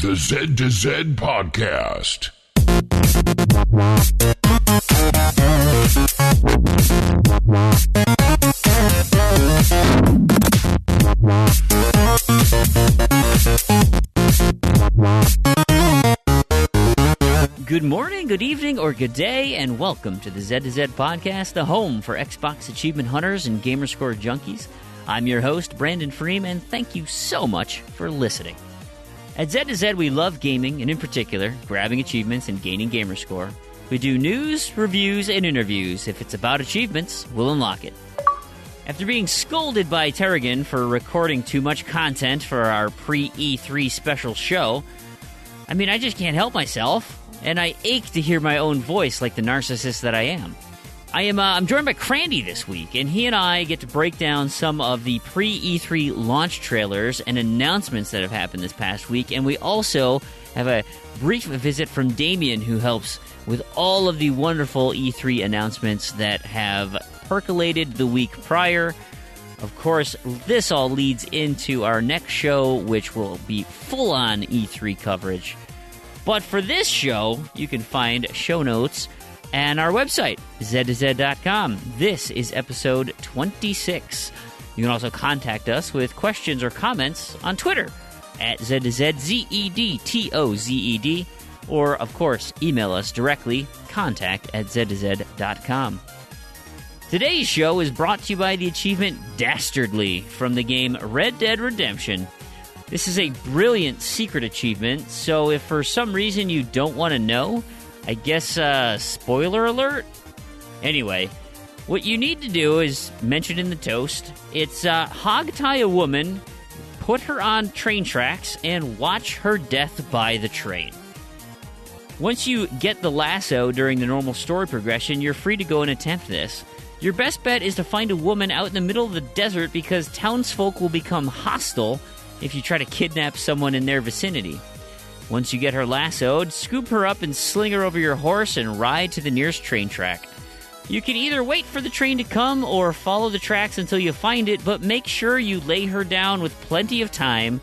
The Z to Z Podcast. Good morning, good evening, or good day, and welcome to the Z to Z Podcast, the home for Xbox achievement hunters and gamerscore junkies. I'm your host, Brandon Freeman, and thank you so much for listening. At Z to Z, we love gaming, and in particular, grabbing achievements and gaining gamerscore. We do news, reviews, and interviews. If it's about achievements, we'll unlock it. After being scolded by Terrigan for recording too much content for our pre-E3 special show, I just can't help myself, and I ache to hear my own voice like the narcissist that I am. I'm joined by Crandy this week, and he and I get to break down some of the pre-E3 launch trailers and announcements that have happened this past week, and we also have a brief visit from Damien, who helps with all of the wonderful E3 announcements that have percolated the week prior. Of course, this all leads into our next show, which will be full-on E3 coverage. But for this show, you can find show notes and our website, z2z.com. This is episode 26. You can also contact us with questions or comments on Twitter at z2zzedtozed, or, of course, email us directly, contact@z2z.com. Today's show is brought to you by the achievement Dastardly from the game Red Dead Redemption. This is a brilliant secret achievement, so if for some reason you don't want to know, I guess, spoiler alert? Anyway, what you need to do is mention in the toast, it's hog tie a woman, put her on train tracks, and watch her death by the train. Once you get the lasso during the normal story progression, you're free to go and attempt this. Your best bet is to find a woman out in the middle of the desert because townsfolk will become hostile if you try to kidnap someone in their vicinity. Once you get her lassoed, scoop her up and sling her over your horse and ride to the nearest train track. You can either wait for the train to come or follow the tracks until you find it, but make sure you lay her down with plenty of time.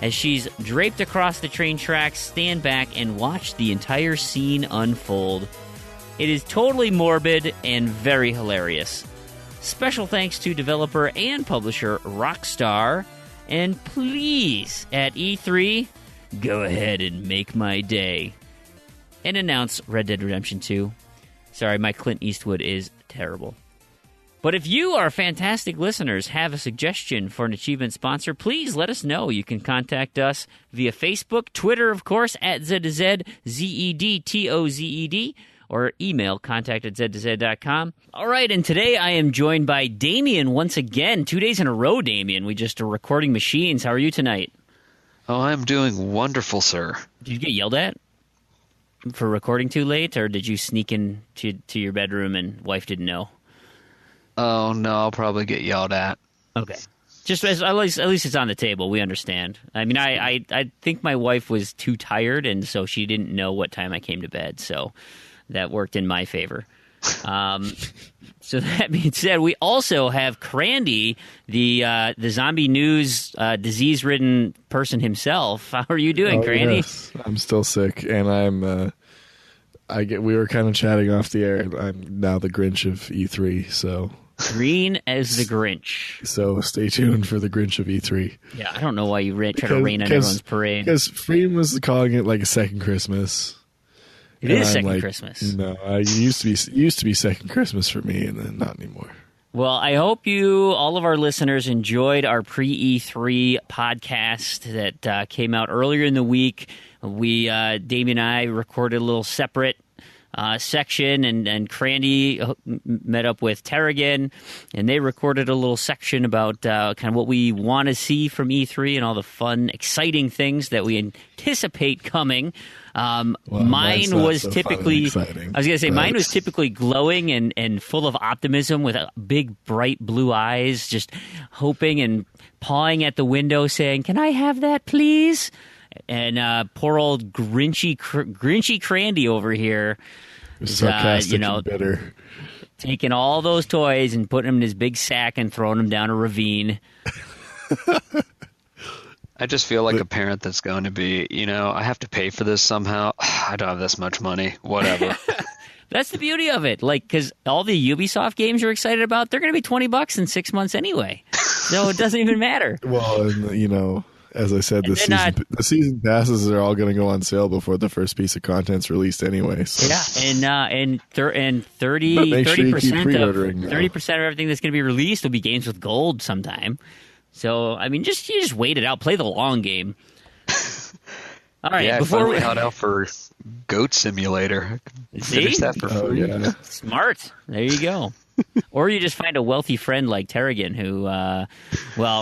As she's draped across the train tracks, stand back and watch the entire scene unfold. It is totally morbid and very hilarious. Special thanks to developer and publisher Rockstar. And please, at E3, go ahead and make my day. And announce Red Dead Redemption 2. Sorry, my Clint Eastwood is terrible. But if you, our fantastic listeners, have a suggestion for an achievement sponsor, please let us know. You can contact us via Facebook, Twitter, of course, at z2zzedtozed, or email contact@z2z.com. All right, and today I am joined by Damien once again. 2 days in a row, Damien. We just are recording machines. How are you tonight? Oh, I'm doing wonderful, sir. Did you get yelled at for recording too late, or did you sneak in to your bedroom and wife didn't know? Oh, no, I'll probably get yelled at. Okay. Just at least it's on the table. We understand. I think my wife was too tired, and so she didn't know what time I came to bed, so that worked in my favor. So that being said, we also have Crandy, the zombie news disease-ridden person himself. How are you doing, Crandy? Yes. I'm still sick, and we were kind of chatting off the air. I'm now the Grinch of E3, so green as the Grinch. So stay tuned for the Grinch of E3. Yeah, I don't know why you try to rain on everyone's parade. Because Freeman was calling it like a second Christmas. It is second Christmas. No, it used to be second Christmas for me, and then not anymore. Well, I hope all of our listeners, enjoyed our pre-E3 podcast that came out earlier in the week. Damien and I recorded a little separate section, and Crandy met up with Terrigan, and they recorded a little section about kind of what we want to see from E3 and all the fun, exciting things that we anticipate coming. Mine was typically, mine was typically glowing and full of optimism with big, bright blue eyes, just hoping and pawing at the window saying, "Can I have that, please?" And poor old Grinchy Crandy over here is, sarcastic and bitter. Taking all those toys and putting them in his big sack and throwing them down a ravine. I just feel like a parent that's going to be, I have to pay for this somehow. I don't have this much money. Whatever. That's the beauty of it. Like, because all the Ubisoft games you're excited about, they're going to be $20 in 6 months anyway. So it doesn't even matter. Well, and, as I said, the season passes are all going to go on sale before the first piece of content's released anyway. So. Yeah, and 30% of everything that's going to be released will be games with gold sometime. So I mean, you just wait it out, play the long game. All right, yeah, before we got out for Goat Simulator, see that for free. Yeah. Smart. There you go. Or you just find a wealthy friend like Terrigan who, all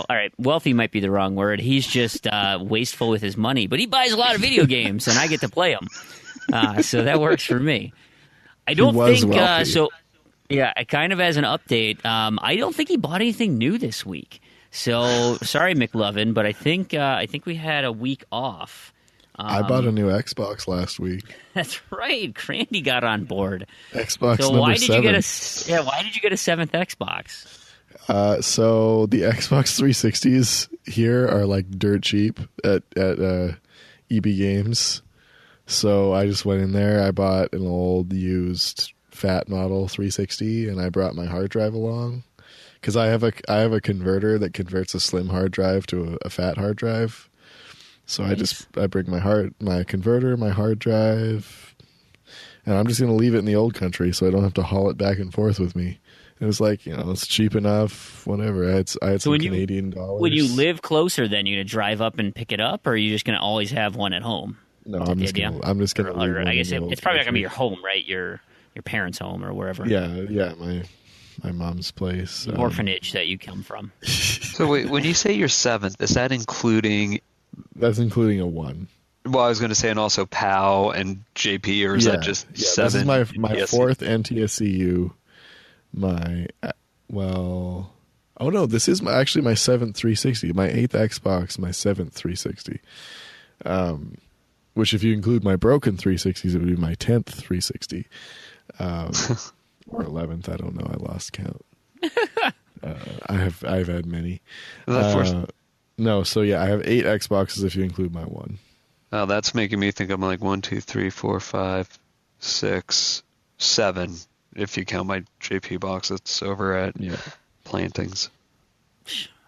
right, wealthy might be the wrong word. He's just wasteful with his money, but he buys a lot of video games, and I get to play them. So that works for me. I don't think so. Yeah, kind of as an update, I don't think he bought anything new this week. So sorry, McLovin, but I think we had a week off. I bought a new Xbox last week. That's right. Crandy got on board. Xbox so number why did 7. Why did you get a 7th Xbox? So the Xbox 360s here are like dirt cheap at EB Games. So I just went in there. I bought an old used fat model 360, and I brought my hard drive along because I have a converter that converts a slim hard drive to a fat hard drive. So nice. I bring my converter, my hard drive, and I'm just going to leave it in the old country so I don't have to haul it back and forth with me. It was like, it's cheap enough, whatever. I had some Canadian dollars. When you live closer, then you're going to drive up and pick it up, or are you just going to always have one at home? No, I'm just going to leave one. I guess it's probably not going to be your home, right? Your parents' home or wherever. Yeah, my mom's place. The orphanage that you come from. So wait, when you say your 7th, is that including... That's including a 1. Well, I was going to say, and also POW and JP, or is that just 7? This is my 4th NTSCU. This is actually my 7th 360. My 8th Xbox, my 7th 360. Which, if you include my broken 360s, it would be my 10th 360. Or 11th, I don't know. I lost count. I've had many. No, so yeah, I have 8 Xboxes if you include my 1. Oh, that's making me think I'm like 1, 2, 3, 4, 5, 6, 7. If you count my JP box that's over at Plantings.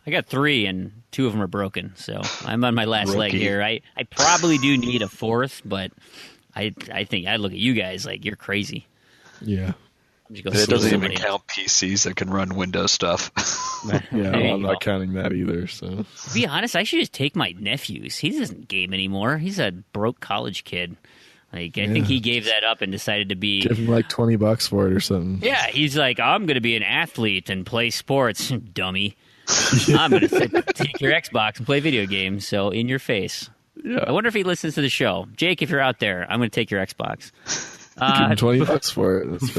I got 3, and 2 of them are broken, so I'm on my last leg here. I probably do need a 4th, but I think I look at you guys like you're crazy. Yeah. It doesn't even count PCs that can run Windows stuff. Yeah, I'm not counting that either. So, to be honest, I should just take my nephews. He doesn't game anymore. He's a broke college kid. I think he gave that up and decided to be... Give him like $20 for it or something. Yeah, he's like, I'm going to be an athlete and play sports, dummy. I'm going to take your Xbox and play video games, so in your face. Yeah. I wonder if he listens to the show. Jake, if you're out there, I'm going to take your Xbox. Give him $20 for it. That's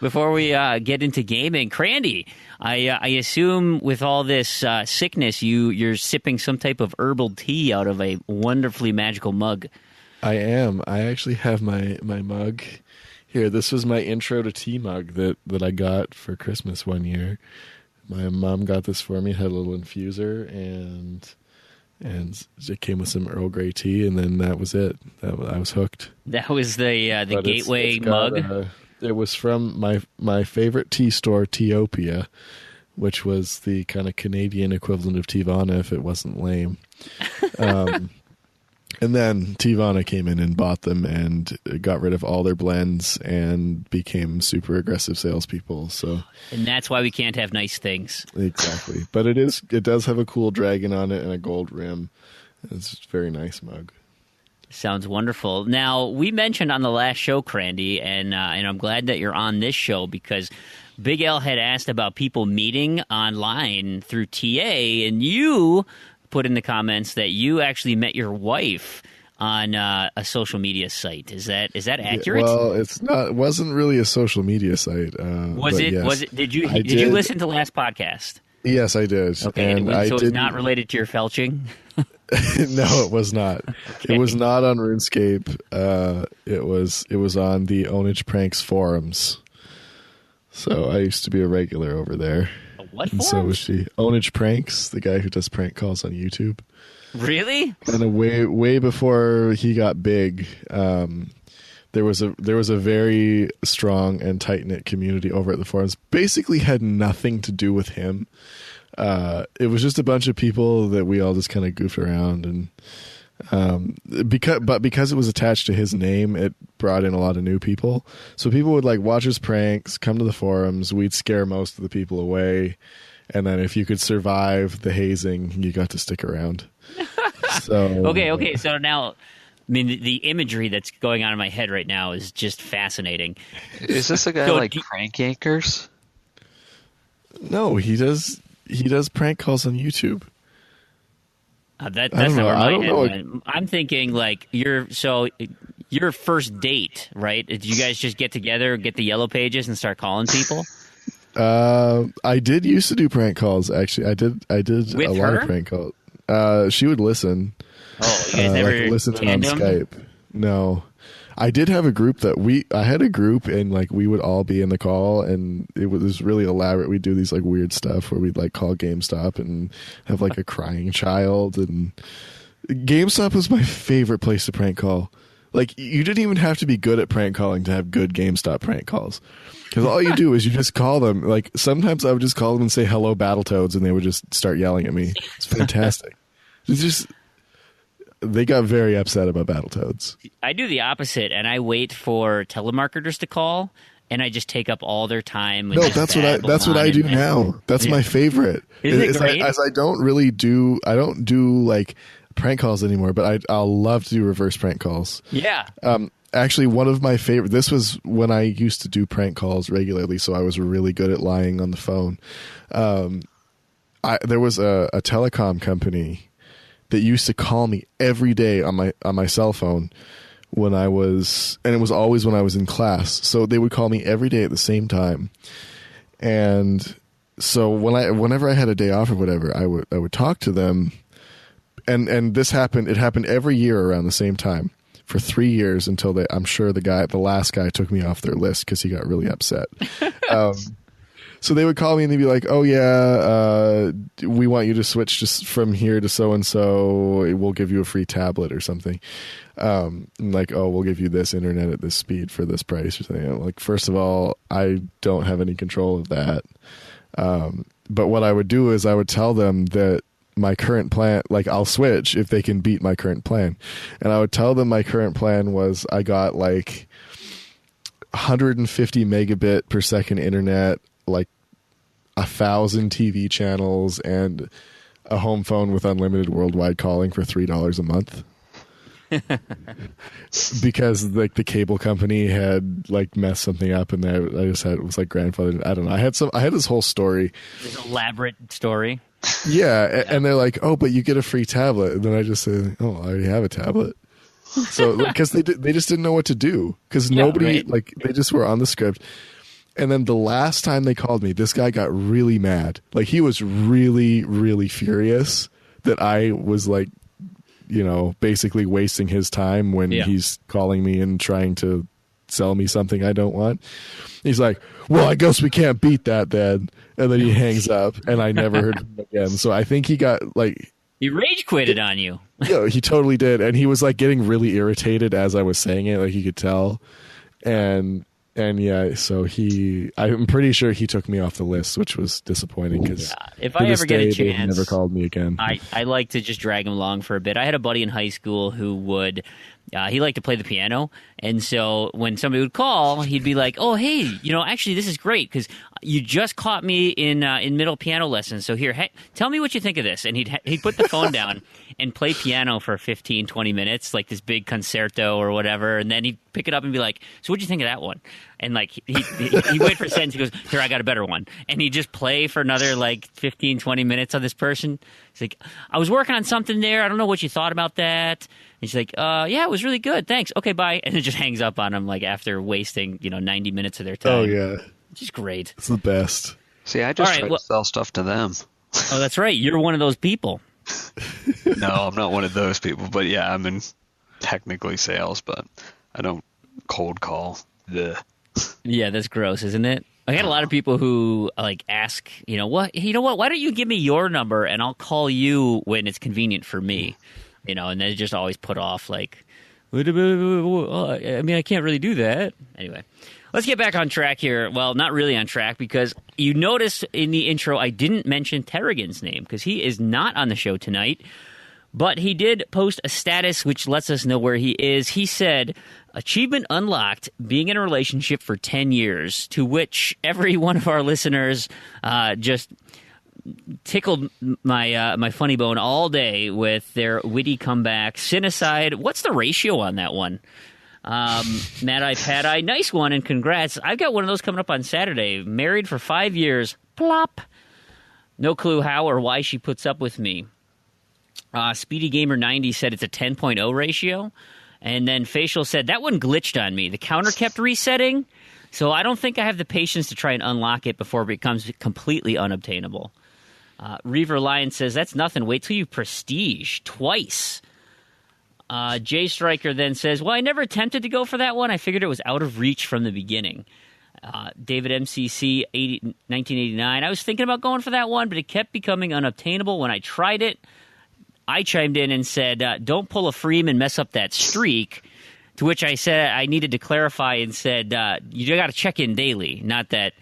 before we get into gaming, Crandy, I assume with all this sickness, you're sipping some type of herbal tea out of a wonderfully magical mug. I am. I actually have my mug here. This was my intro to tea mug that I got for Christmas one year. My mom got this for me. It had a little infuser and it came with some Earl Grey tea, and then that was it. I was hooked. That was the gateway mug. It was from my favorite tea store, Teopia, which was the kind of Canadian equivalent of Teavana if it wasn't lame. And then Teavana came in and bought them and got rid of all their blends and became super aggressive salespeople. So, and that's why we can't have nice things. Exactly. But it does have a cool dragon on it and a gold rim. It's a very nice mug. Sounds wonderful. Now, we mentioned on the last show, Crandy, and I'm glad that you're on this show because Big L had asked about people meeting online through TA, and you put in the comments that you actually met your wife on a social media site. Is that accurate? Well, it wasn't really a social media site. Was it? Yes. Was it? Did you listen to last podcast? Yes, I did. Okay, and it's not related to your felching? No, it was not. Okay. It was not on RuneScape. It was on the Onage Pranks forums. So I used to be a regular over there. What and forums? So was she. Onage Pranks, the guy who does prank calls on YouTube. Really? And way before he got big, there was a very strong and tight knit community over at the forums. Basically, had nothing to do with him. It was just a bunch of people that we all just kind of goofed around, and because it was attached to his name, it brought in a lot of new people. So people would like watch his pranks, come to the forums. We'd scare most of the people away, and then if you could survive the hazing, you got to stick around. So Okay. So now, I mean, the imagery that's going on in my head right now is just fascinating. Is this a guy So like Prank Anchors? No, he does prank calls on YouTube. That's I don't not know. where I my don't head know. went. I'm thinking like your first date, right? Did you guys just get together, get the yellow pages, and start calling people? I did used to do prank calls. Actually, I did With a lot her? of prank calls. She would listen. Oh, you guys never like listen in on tandem? Skype. No, I did have a group I had a group, and like we would all be in the call, and it was really elaborate. We'd do these like weird stuff where we'd like call GameStop and have like a crying child, and GameStop was my favorite place to prank call. Like, you didn't even have to be good at prank calling to have good GameStop prank calls. Because all you do is you just call them. Like, sometimes I would just call them and say, "Hello, Battletoads," and they would just start yelling at me. It's fantastic. They got very upset about Battletoads. I do the opposite, and I wait for telemarketers to call, and I just take up all their time. No, that's what I do now. That's my favorite. Isn't it great? I don't do like prank calls anymore, but I'll love to do reverse prank calls. Yeah. Actually, one of my favorite. This was when I used to do prank calls regularly, so I was really good at lying on the phone. There was a telecom company that used to call me every day on my cell phone and it was always when I was in class. So they would call me every day at the same time, and so whenever I had a day off or whatever, I would talk to them, and this happened. It happened every year around the same time for 3 years until I'm sure the last guy took me off their list because he got really upset. So they would call me and they'd be like, "Oh yeah, we want you to switch just from here to so and so. We'll give you a free tablet or something." Like, "Oh, we'll give you this internet at this speed for this price or something." I'm like, first of all, I don't have any control of that. But what I would do is I would tell them that my current plan, like, I'll switch if they can beat my current plan. And I would tell them my current plan was I got like 150 megabit per second internet, like 1,000 TV channels, and a home phone with unlimited worldwide calling for $3 a month. Because like the cable company had like messed something up, and I just had, it was like grandfathered. I don't know. I had this whole story. This elaborate story. Yeah, and they're like, "Oh, but you get a free tablet." And then I just said, "Oh, I already have a tablet." So because they just didn't know what to do, because nobody right. like, they just were on the script. And then the last time they called me, this guy got really mad. Like, he was really, really furious that I was like, you know, basically wasting his time when he's calling me and trying to sell me something I don't want. He's like, "Well, I guess we can't beat that then." And then he hangs up, and I never heard from him again. So I think he got like, he rage quitted on you. yeah, he totally did. And he was like getting really irritated as I was saying it, like, you could tell. And yeah, so I'm pretty sure he took me off the list, which was disappointing, because if I ever get a they chance, never called me again. I like to just drag him along for a bit. I had a buddy in high school who would, he liked to play the piano, and so when somebody would call, he'd be like, "Oh, hey, you know, actually, this is great because you just caught me in middle piano lessons. So here, hey, tell me what you think of this." And he'd put the phone down and play piano for 15, 20 minutes, like this big concerto or whatever, and then he'd pick it up and be like, "So what'd you think of that one?" And like he'd wait for a sentence. He goes, "Here, I got a better one," and he'd just play for another like 15, 20 minutes on this person. He's like, "I was working on something there. I don't know what you thought about that." And she's like, "Yeah, it was really good. Thanks. Okay, bye." And it just hangs up on him, like, after wasting 90 minutes of their time. Oh yeah, which is great. It's the best. See, I just All right, try to sell stuff to them. Oh, that's right. You're one of those people. No, I'm not one of those people. But yeah, I'm in technically sales, but I don't cold call. Yeah, that's gross, isn't it? I got a lot of people who like ask, why don't you give me your number and I'll call you when it's convenient for me, and they just always put off like, I mean, I can't really do that. Anyway, let's get back on track here. Well, not really on track because you noticed in the intro I didn't mention Terrigan's name because he is not on the show tonight. But he did post a status which lets us know where he is. He said, achievement unlocked, being in a relationship for 10 years, to which every one of our listeners just tickled my funny bone all day with their witty comeback. Sin aside, what's the ratio on that one? Mad Eye Pat Eye, nice one, and congrats. I've got one of those coming up on Saturday. Married for 5 years. Plop. No clue how or why she puts up with me. Speedy Gamer 90 said it's a 10.0 ratio. And then Facial said, that one glitched on me. The counter kept resetting, so I don't think I have the patience to try and unlock it before it becomes completely unobtainable. Reaver Lion says, that's nothing. Wait till you prestige twice. Jay Striker then says, well, I never attempted to go for that one. I figured it was out of reach from the beginning. David MCC 1989. I was thinking about going for that one, but it kept becoming unobtainable when I tried it. I chimed in and said, don't pull a Freem and mess up that streak, to which I said I needed to clarify and said, you got to check in daily, not that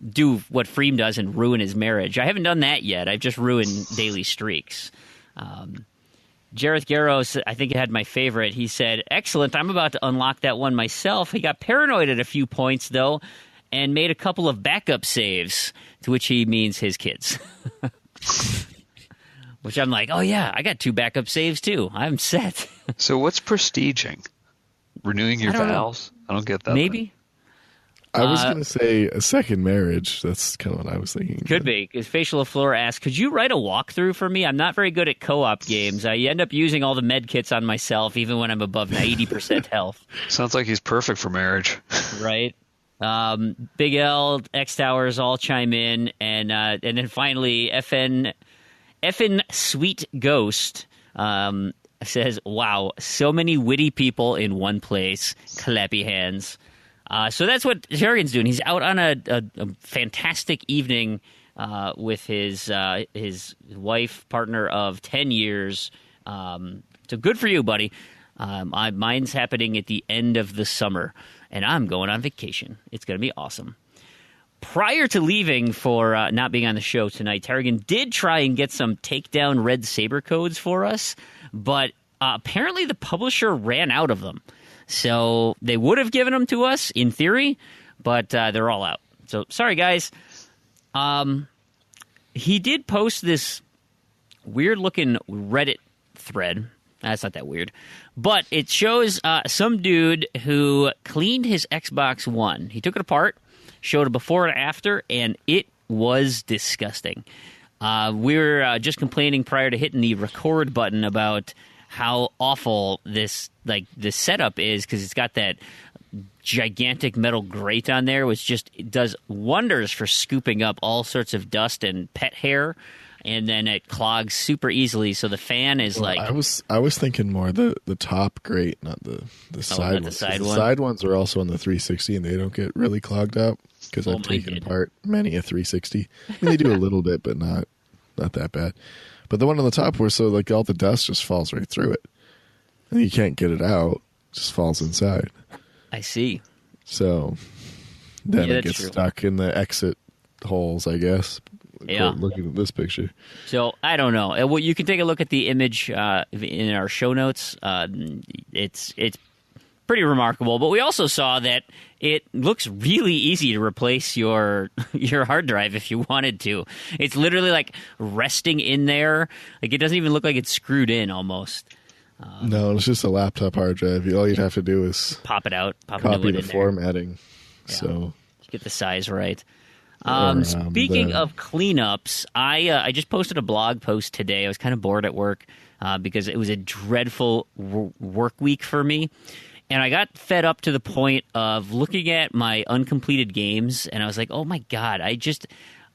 do what Freem does and ruin his marriage. I haven't done that yet. I've just ruined daily streaks. Jareth Garros, I think, had my favorite. He said, excellent, I'm about to unlock that one myself. He got paranoid at a few points, though, and made a couple of backup saves, to which he means his kids. Which I'm like, oh yeah, I got 2 backup saves too. I'm set. So what's prestiging? Renewing your vows? I don't get that. Maybe. I was going to say a second marriage. That's kind of what I was thinking. Could be. Because Facial LaFleur asked, could you write a walkthrough for me? I'm not very good at co-op games. I end up using all the med kits on myself, even when I'm above 80% health. Sounds like he's perfect for marriage. Right? Big L, X Towers all chime in. And then finally, Effin Sweet Ghost says, wow, so many witty people in one place. Clappy hands. So that's what Terrigan's doing. He's out on a fantastic evening with his wife, partner of 10 years. So good for you, buddy. Mine's happening at the end of the summer, and I'm going on vacation. It's going to be awesome. Prior to leaving for not being on the show tonight, Terrigan did try and get some takedown Red Saber codes for us, but apparently the publisher ran out of them. So they would have given them to us, in theory, but they're all out. So sorry, guys. He did post this weird-looking Reddit thread. That's not that weird. But it shows some dude who cleaned his Xbox One. He took it apart, showed a before and after, and it was disgusting. We were just complaining prior to hitting the record button about how awful this setup is, because it's got that gigantic metal grate on there, which just does wonders for scooping up all sorts of dust and pet hair, and then it clogs super easily. So the fan is I was thinking more the top grate, not the side ones. The side the one? Side ones are also on the 360, and they don't get really clogged up because I've taken apart many a 360. I mean, they do a little bit, but not that bad. But the one on the top where all the dust just falls right through it. And you can't get it out. It just falls inside. I see. So then it gets true. stuck in the exit holes, I guess. Yeah. Looking at this picture. So I don't know. Well, you can take a look at the image in our show notes. It's pretty remarkable. But we also saw that it looks really easy to replace your hard drive if you wanted to. It's literally like resting in there. Like, it doesn't even look like it's screwed in almost. No, it's just a laptop hard drive. All you'd have to do is pop it out, copy the formatting. Yeah. So get the size right. Speaking of cleanups, I just posted a blog post today. I was kind of bored at work because it was a dreadful work week for me. And I got fed up to the point of looking at my uncompleted games, and I was like, oh my God,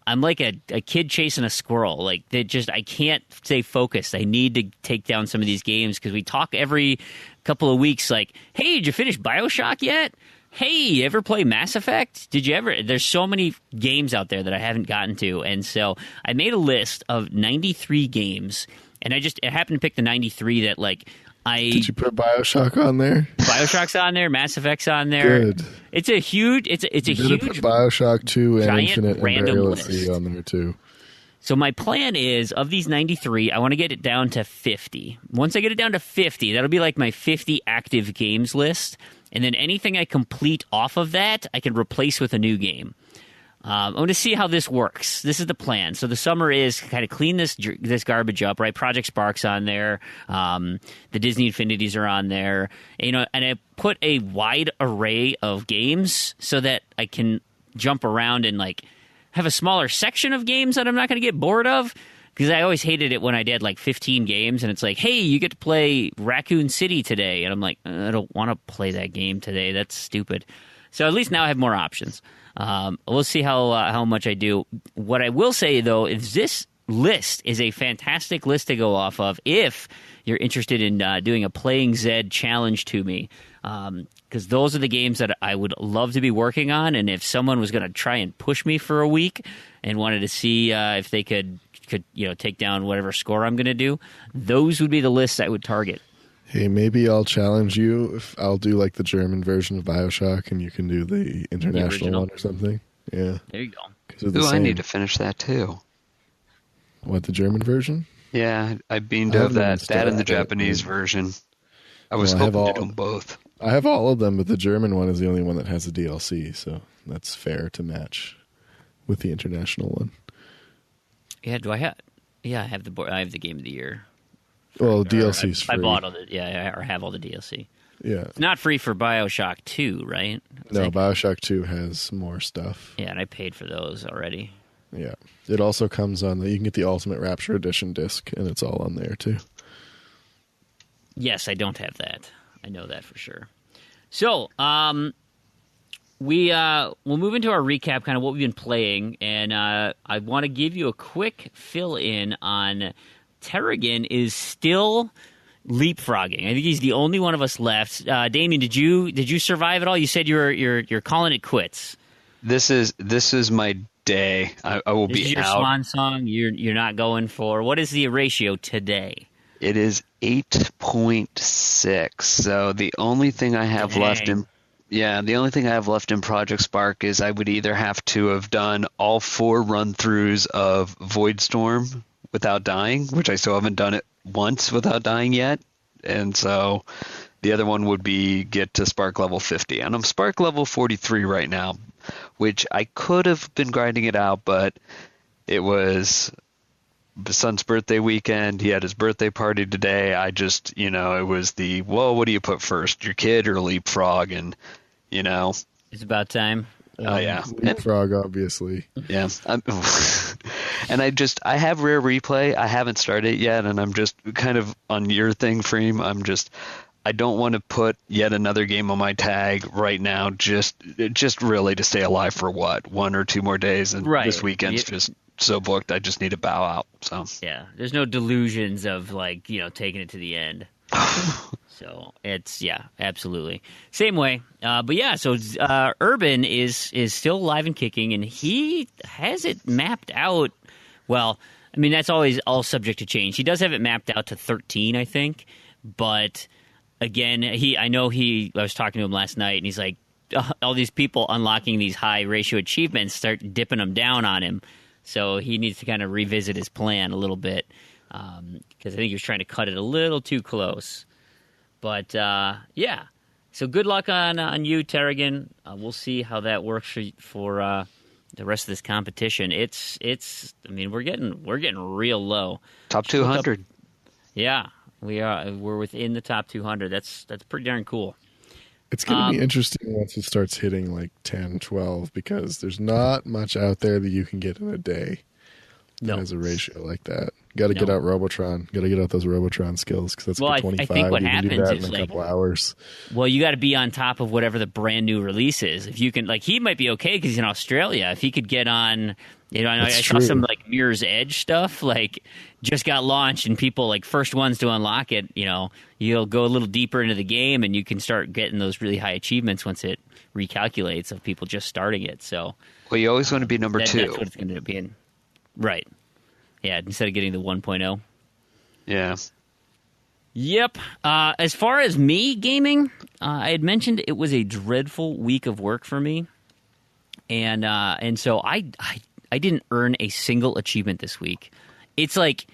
I'm like a kid chasing a squirrel. Like, I can't stay focused. I need to take down some of these games because we talk every couple of weeks like, hey, did you finish BioShock yet? hey, ever play Mass Effect? Did you ever? There's so many games out there that I haven't gotten to. And so I made a list of 93 games. And it happened to pick the 93 that, like, Did you put BioShock on there? BioShock's on there, Mass Effect's on there. Good. It's a huge, it's a huge put BioShock 2 and giant Infinite and random Burial at list. Sea on there too. So my plan is, of these 93, I want to get it down to 50. Once I get it down to 50, that'll be like my 50 active games list. And then anything I complete off of that, I can replace with a new game. I want to see how this works. This is the plan. So the summer is kind of clean this garbage up, right? Project Spark's on there. The Disney Infinities are on there. And I put a wide array of games so that I can jump around and, like, have a smaller section of games that I'm not going to get bored of. Because I always hated it when I did, like, 15 games, and it's like, hey, you get to play Raccoon City today. And I'm like, I don't want to play that game today. That's stupid. So at least now I have more options. We'll see how much I do. What I will say, though, is this list is a fantastic list to go off of if you're interested in doing a Playing Zed challenge to me. Because those are the games that I would love to be working on. And if someone was going to try and push me for a week and wanted to see if they could take down whatever score I'm going to do, those would be the lists I would target. Hey, maybe I'll challenge you if I'll do like the German version of BioShock and you can do the international one or something. Yeah. There you go. Ooh, I need to finish that too. What, the German version? Yeah, I beamed of that and the Japanese version. I was hoping to do them both. I have all of them, but the German one is the only one that has the DLC, so that's fair to match with the international one. Yeah, I have the Game of the Year. Well, DLC's free. I bought all or have all the DLC. Yeah. It's not free for BioShock 2, right? No, BioShock 2 has more stuff. Yeah, and I paid for those already. Yeah. It also comes on you can get the Ultimate Rapture Edition disc, and it's all on there, too. Yes, I don't have that. I know that for sure. So, we'll move into our recap, kind of what we've been playing, and I want to give you a quick fill-in on Terrigan is still leapfrogging. I think he's the only one of us left. Damien, did you survive at all? You said you're calling it quits. This is my day. I will be out. This is your swan song. You're not going for. What is the ratio today? It is 8.6. So the only thing I have left in Project Spark is I would either have to have done all 4 run-throughs of Voidstorm without dying, which I still haven't done it once without dying yet. And so the other one would be get to Spark level 50. And I'm Spark level 43 right now, which I could have been grinding it out, but it was the son's birthday weekend. He had his birthday party today. I just, it was what do you put first, your kid or Leapfrog? And, It's about time. Oh, yeah. Leapfrog, obviously. Yeah. And I have Rare Replay. I haven't started it yet, and I'm just kind of on your thing, Freem. I don't want to put yet another game on my tag right now, just really to stay alive for 1 or 2 more days, and this weekend's just so booked. I just need to bow out. So yeah, there's no delusions of taking it to the end. So it's absolutely same way. But yeah, so Urban is still alive and kicking, and he has it mapped out. Well, I mean that's always all subject to change. He does have it mapped out to 13, I think, but. Again, I was talking to him last night, and he's like, all these people unlocking these high ratio achievements start dipping them down on him. So he needs to kind of revisit his plan a little bit because I think he was trying to cut it a little too close. But, yeah. So good luck on you, Terrigan. We'll see how that works for the rest of this competition. We're getting real low. Top 200. Yeah. We're within the top 200. That's pretty darn cool. It's going to be interesting once it starts hitting like 10, 12, because there's not much out there that you can get in a day that has a ratio like that. Got to get out Robotron. Got to get out those Robotron skills because that's like 25. I think what you happens can do that is in a couple hours. Well, you got to be on top of whatever the brand new release is. If you can, he might be okay because he's in Australia. If he could get on, I saw some Mirror's Edge stuff, like, just got launched and people, like, first ones to unlock it, you'll go a little deeper into the game and you can start getting those really high achievements once it recalculates of people just starting it. So, well, you always want to be number 2. That's what it's going to end up being. Right. Yeah, instead of getting the 1.0. Yeah. Yep. As far as me gaming, I had mentioned it was a dreadful week of work for me. And so I didn't earn a single achievement this week. It's like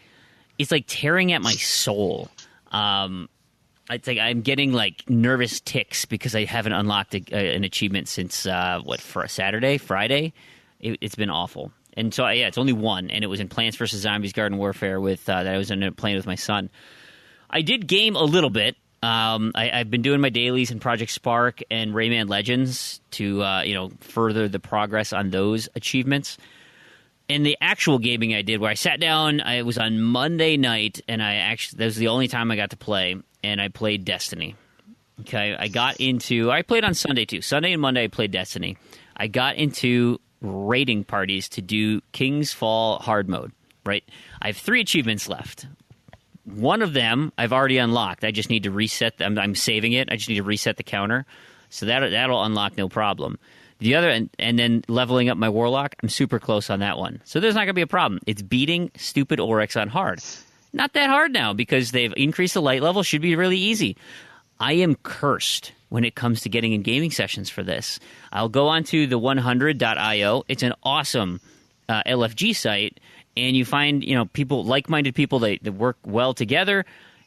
tearing at my soul. It's like I'm getting like nervous tics because I haven't unlocked an achievement since for Friday. It's been awful. And so it's only one, and it was in Plants vs. Zombies Garden Warfare that I was playing with my son. I did game a little bit. I've been doing my dailies in Project Spark and Rayman Legends to further the progress on those achievements. And the actual gaming I did, where I sat down, it was on Monday night, and that was the only time I got to play, and I played Destiny. Okay, I played on Sunday too. Sunday and Monday I played Destiny. I got into raiding parties to do King's Fall hard mode, right? I have 3 achievements left. One of them I've already unlocked. I just need to reset them. I'm saving it. I just need to reset the counter. So that'll unlock no problem. The other, and then leveling up my Warlock, I'm super close on that one. So there's not going to be a problem. It's beating stupid Oryx on hard. Not that hard now because they've increased the light level. Should be really easy. I am cursed when it comes to getting in gaming sessions for this. I'll go onto the 100.io. It's an awesome LFG site, and you find people, like-minded people that work well together,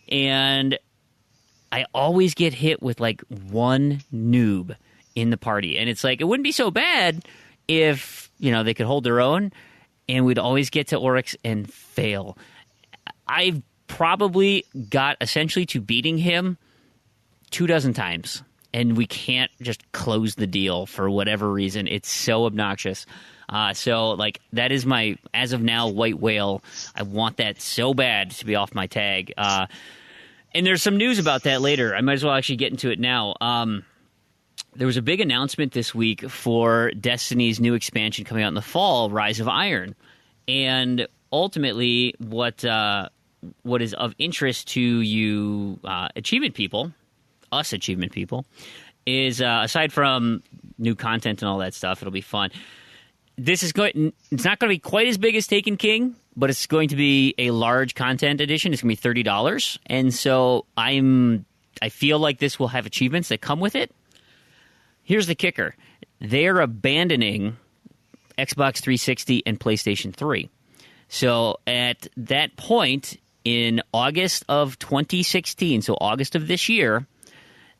and I always get hit with like one noob in the party, and it's like it wouldn't be so bad if they could hold their own, and we'd always get to Oryx and fail. I've probably got essentially to beating him 24 times, and we can't just close the deal for whatever reason. It's so obnoxious. So, like, that is my, as of now, white whale. I want that so bad to be off my tag. And there's some news about that later. I might as well actually get into it now. There was a big announcement this week for Destiny's new expansion coming out in the fall, Rise of Iron. And ultimately, what is of interest to you achievement people, us achievement people, is aside from new content and all that stuff, it'll be fun. It's not going to be quite as big as Taken King, but it's going to be a large content edition. It's going to be $30, and so I feel like this will have achievements that come with it. Here's the kicker: they're abandoning Xbox 360 and PlayStation 3. So at that point in August of 2016, so August of this year,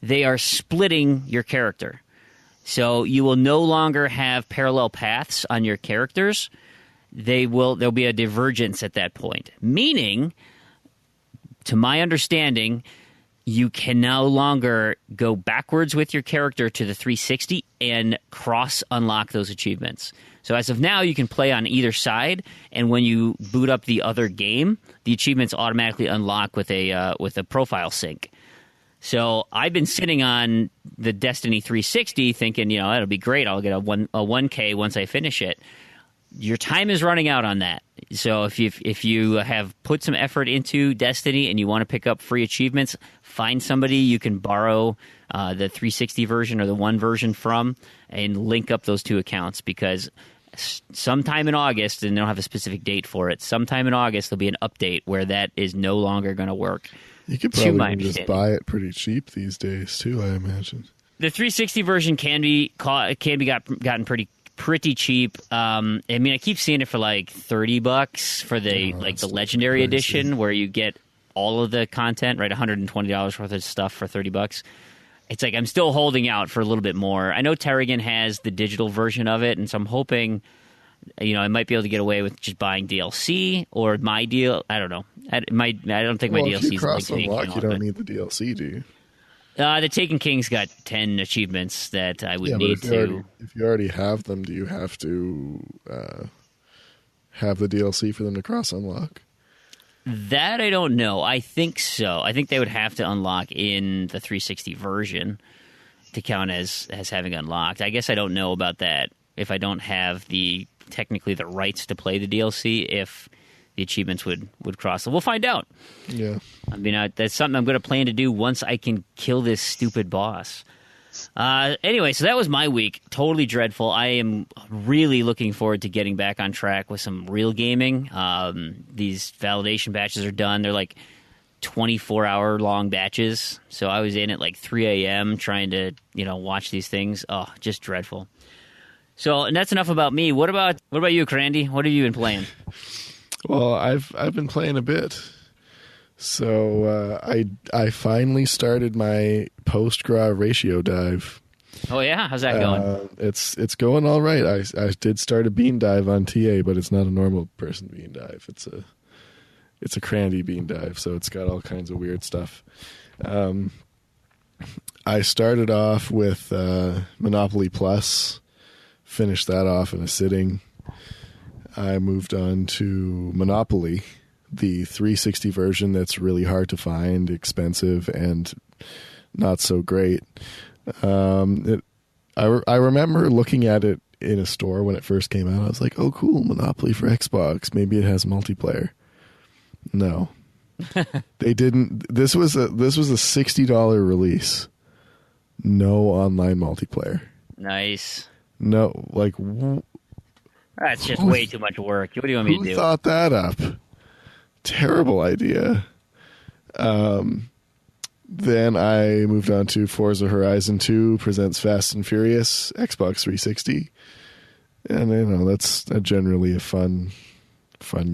they are splitting your character. So you will no longer have parallel paths on your characters. There'll be a divergence at that point. Meaning, to my understanding, you can no longer go backwards with your character to the 360 and cross-unlock those achievements. So as of now, you can play on either side, and when you boot up the other game, the achievements automatically unlock with a profile sync. So I've been sitting on the Destiny 360 thinking, that'll be great. I'll get a 1K once I finish it. Your time is running out on that. So if you have put some effort into Destiny and you want to pick up free achievements, find somebody you can borrow the 360 version or the one version from and link up those two accounts, because sometime in August, and they don't have a specific date for it, sometime in August there'll be an update where that is no longer going to work. You could probably just buy it pretty cheap these days too, I imagine. The 360 version can be gotten pretty cheap. I keep seeing it for like $30 for the legendary edition, where you get all of the content, right? $120 worth of stuff for $30. It's like I'm still holding out for a little bit more. I know Terrigan has the digital version of it, and so I'm hoping I might be able to get away with just buying DLC or my deal. I don't know. I don't think my DLC is like cross-unlock. You don't need the DLC, do you? The Taken King's got 10 achievements that I would need to. If you already have them, do you have to have the DLC for them to cross-unlock? That I don't know. I think so. I think they would have to unlock in the 360 version to count as having unlocked. I guess I don't know about that if I don't have the technically the rights to play the DLC if the achievements would cross. So we'll find out. Yeah. I mean, that's something I'm going to plan to do once I can kill this stupid boss. Anyway, so that was my week. Totally dreadful. I am really looking forward to getting back on track with some real gaming. These validation batches are done. They're like 24-hour long batches. So I was in at like 3 a.m. trying to, watch these things. Oh, just dreadful. So, and that's enough about me. What about you, Crandy? What have you been playing? Well, I've been playing a bit. So I finally started my post-gra ratio dive. Oh yeah, how's that going? It's going all right. I did start a bean dive on TA, but it's not a normal person bean dive. It's a Crandy bean dive, so it's got all kinds of weird stuff. I started off with Monopoly Plus, finished that off in a sitting. I moved on to Monopoly, the 360 version that's really hard to find, expensive, and not so great. I remember looking at it in a store when it first came out. I was like, oh, cool, Monopoly for Xbox. Maybe it has multiplayer. No. They didn't. This was a $60 release. No online multiplayer. Nice. No, like... That's just way too much work. What do you want me to do? Who thought that up? Terrible idea. Then I moved on to Forza Horizon 2 presents Fast and Furious, Xbox 360. And that's generally a fun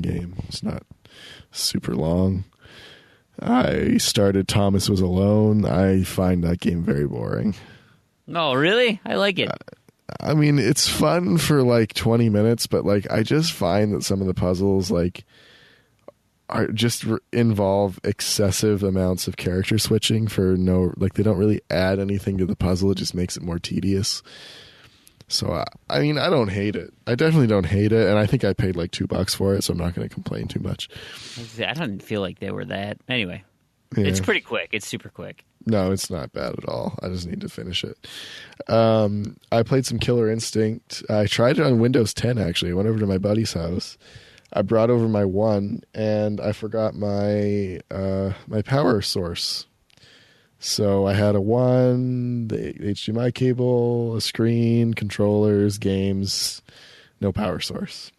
game. It's not super long. I started Thomas Was Alone. I find that game very boring. Oh, really? I like it. I mean, it's fun for like 20 minutes, but like I just find that some of the puzzles like are just involve excessive amounts of character switching for they don't really add anything to the puzzle. It just makes it more tedious. So I mean, I don't hate it. I definitely don't hate it, and I think I paid like $2 for it, so I'm not going to complain too much. I don't feel like they were that. Anyway, Yeah. It's pretty quick. It's super quick. No, it's not bad at all. I just need to finish it. I played some Killer Instinct. I tried it on Windows 10, actually. I went over to my buddy's house. I brought over my One, and I forgot my my power source. So I had a One, the HDMI cable, a screen, controllers, games, no power source.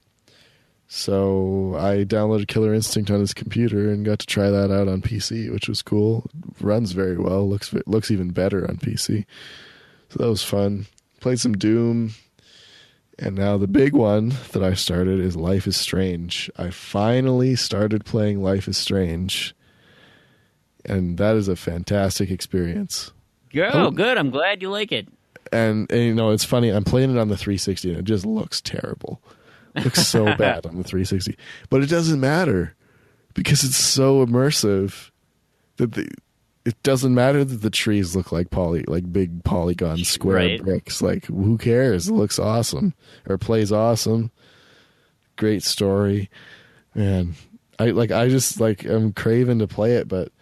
So I downloaded Killer Instinct on his computer and got to try that out on PC, which was cool. Runs very well. Looks even better on PC. So that was fun. Played some Doom. And now the big one that I started is Life is Strange. I finally started playing Life is Strange. And that is a fantastic experience. Oh, good. I'm glad you like it. And it's funny. I'm playing it on the 360 and it just looks terrible. It looks so bad on the 360. But it doesn't matter because it's so immersive that it doesn't matter that the trees look like big polygon square bricks. Like, who cares? It looks awesome or plays awesome. Great story. Man, I'm craving to play it, but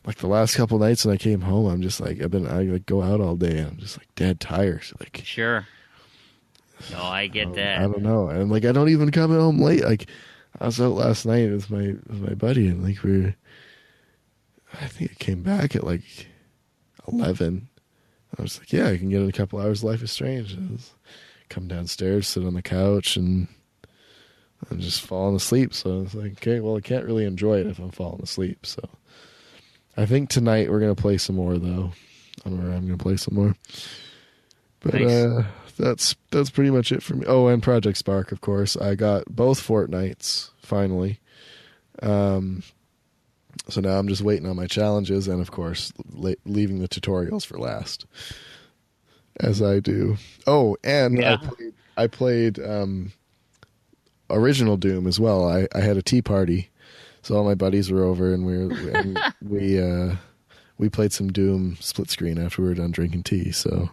like the last couple nights when I came home, I'm just like, I go out all day and I'm just like dead tired. Like, sure. No, I get that. I don't know. And like, I don't even come home late. Like, I was out last night with my buddy and like I think I came back at like 11. I was like, yeah, I can get in a couple hours. Life is Strange. Come downstairs, sit on the couch, and I'm just falling asleep. So I was like, okay, well, I can't really enjoy it if I'm falling asleep. So I think tonight we're going to play some more, though. I'm going to play some more. But nice. That's pretty much it for me. Oh, and Project Spark, of course. I got both Fortnites, finally. So now I'm just waiting on my challenges and, of course, leaving the tutorials for last, as I do. Oh, and yeah. I played original Doom as well. I had a tea party, so all my buddies were over, and we played some Doom split screen after we were done drinking tea. So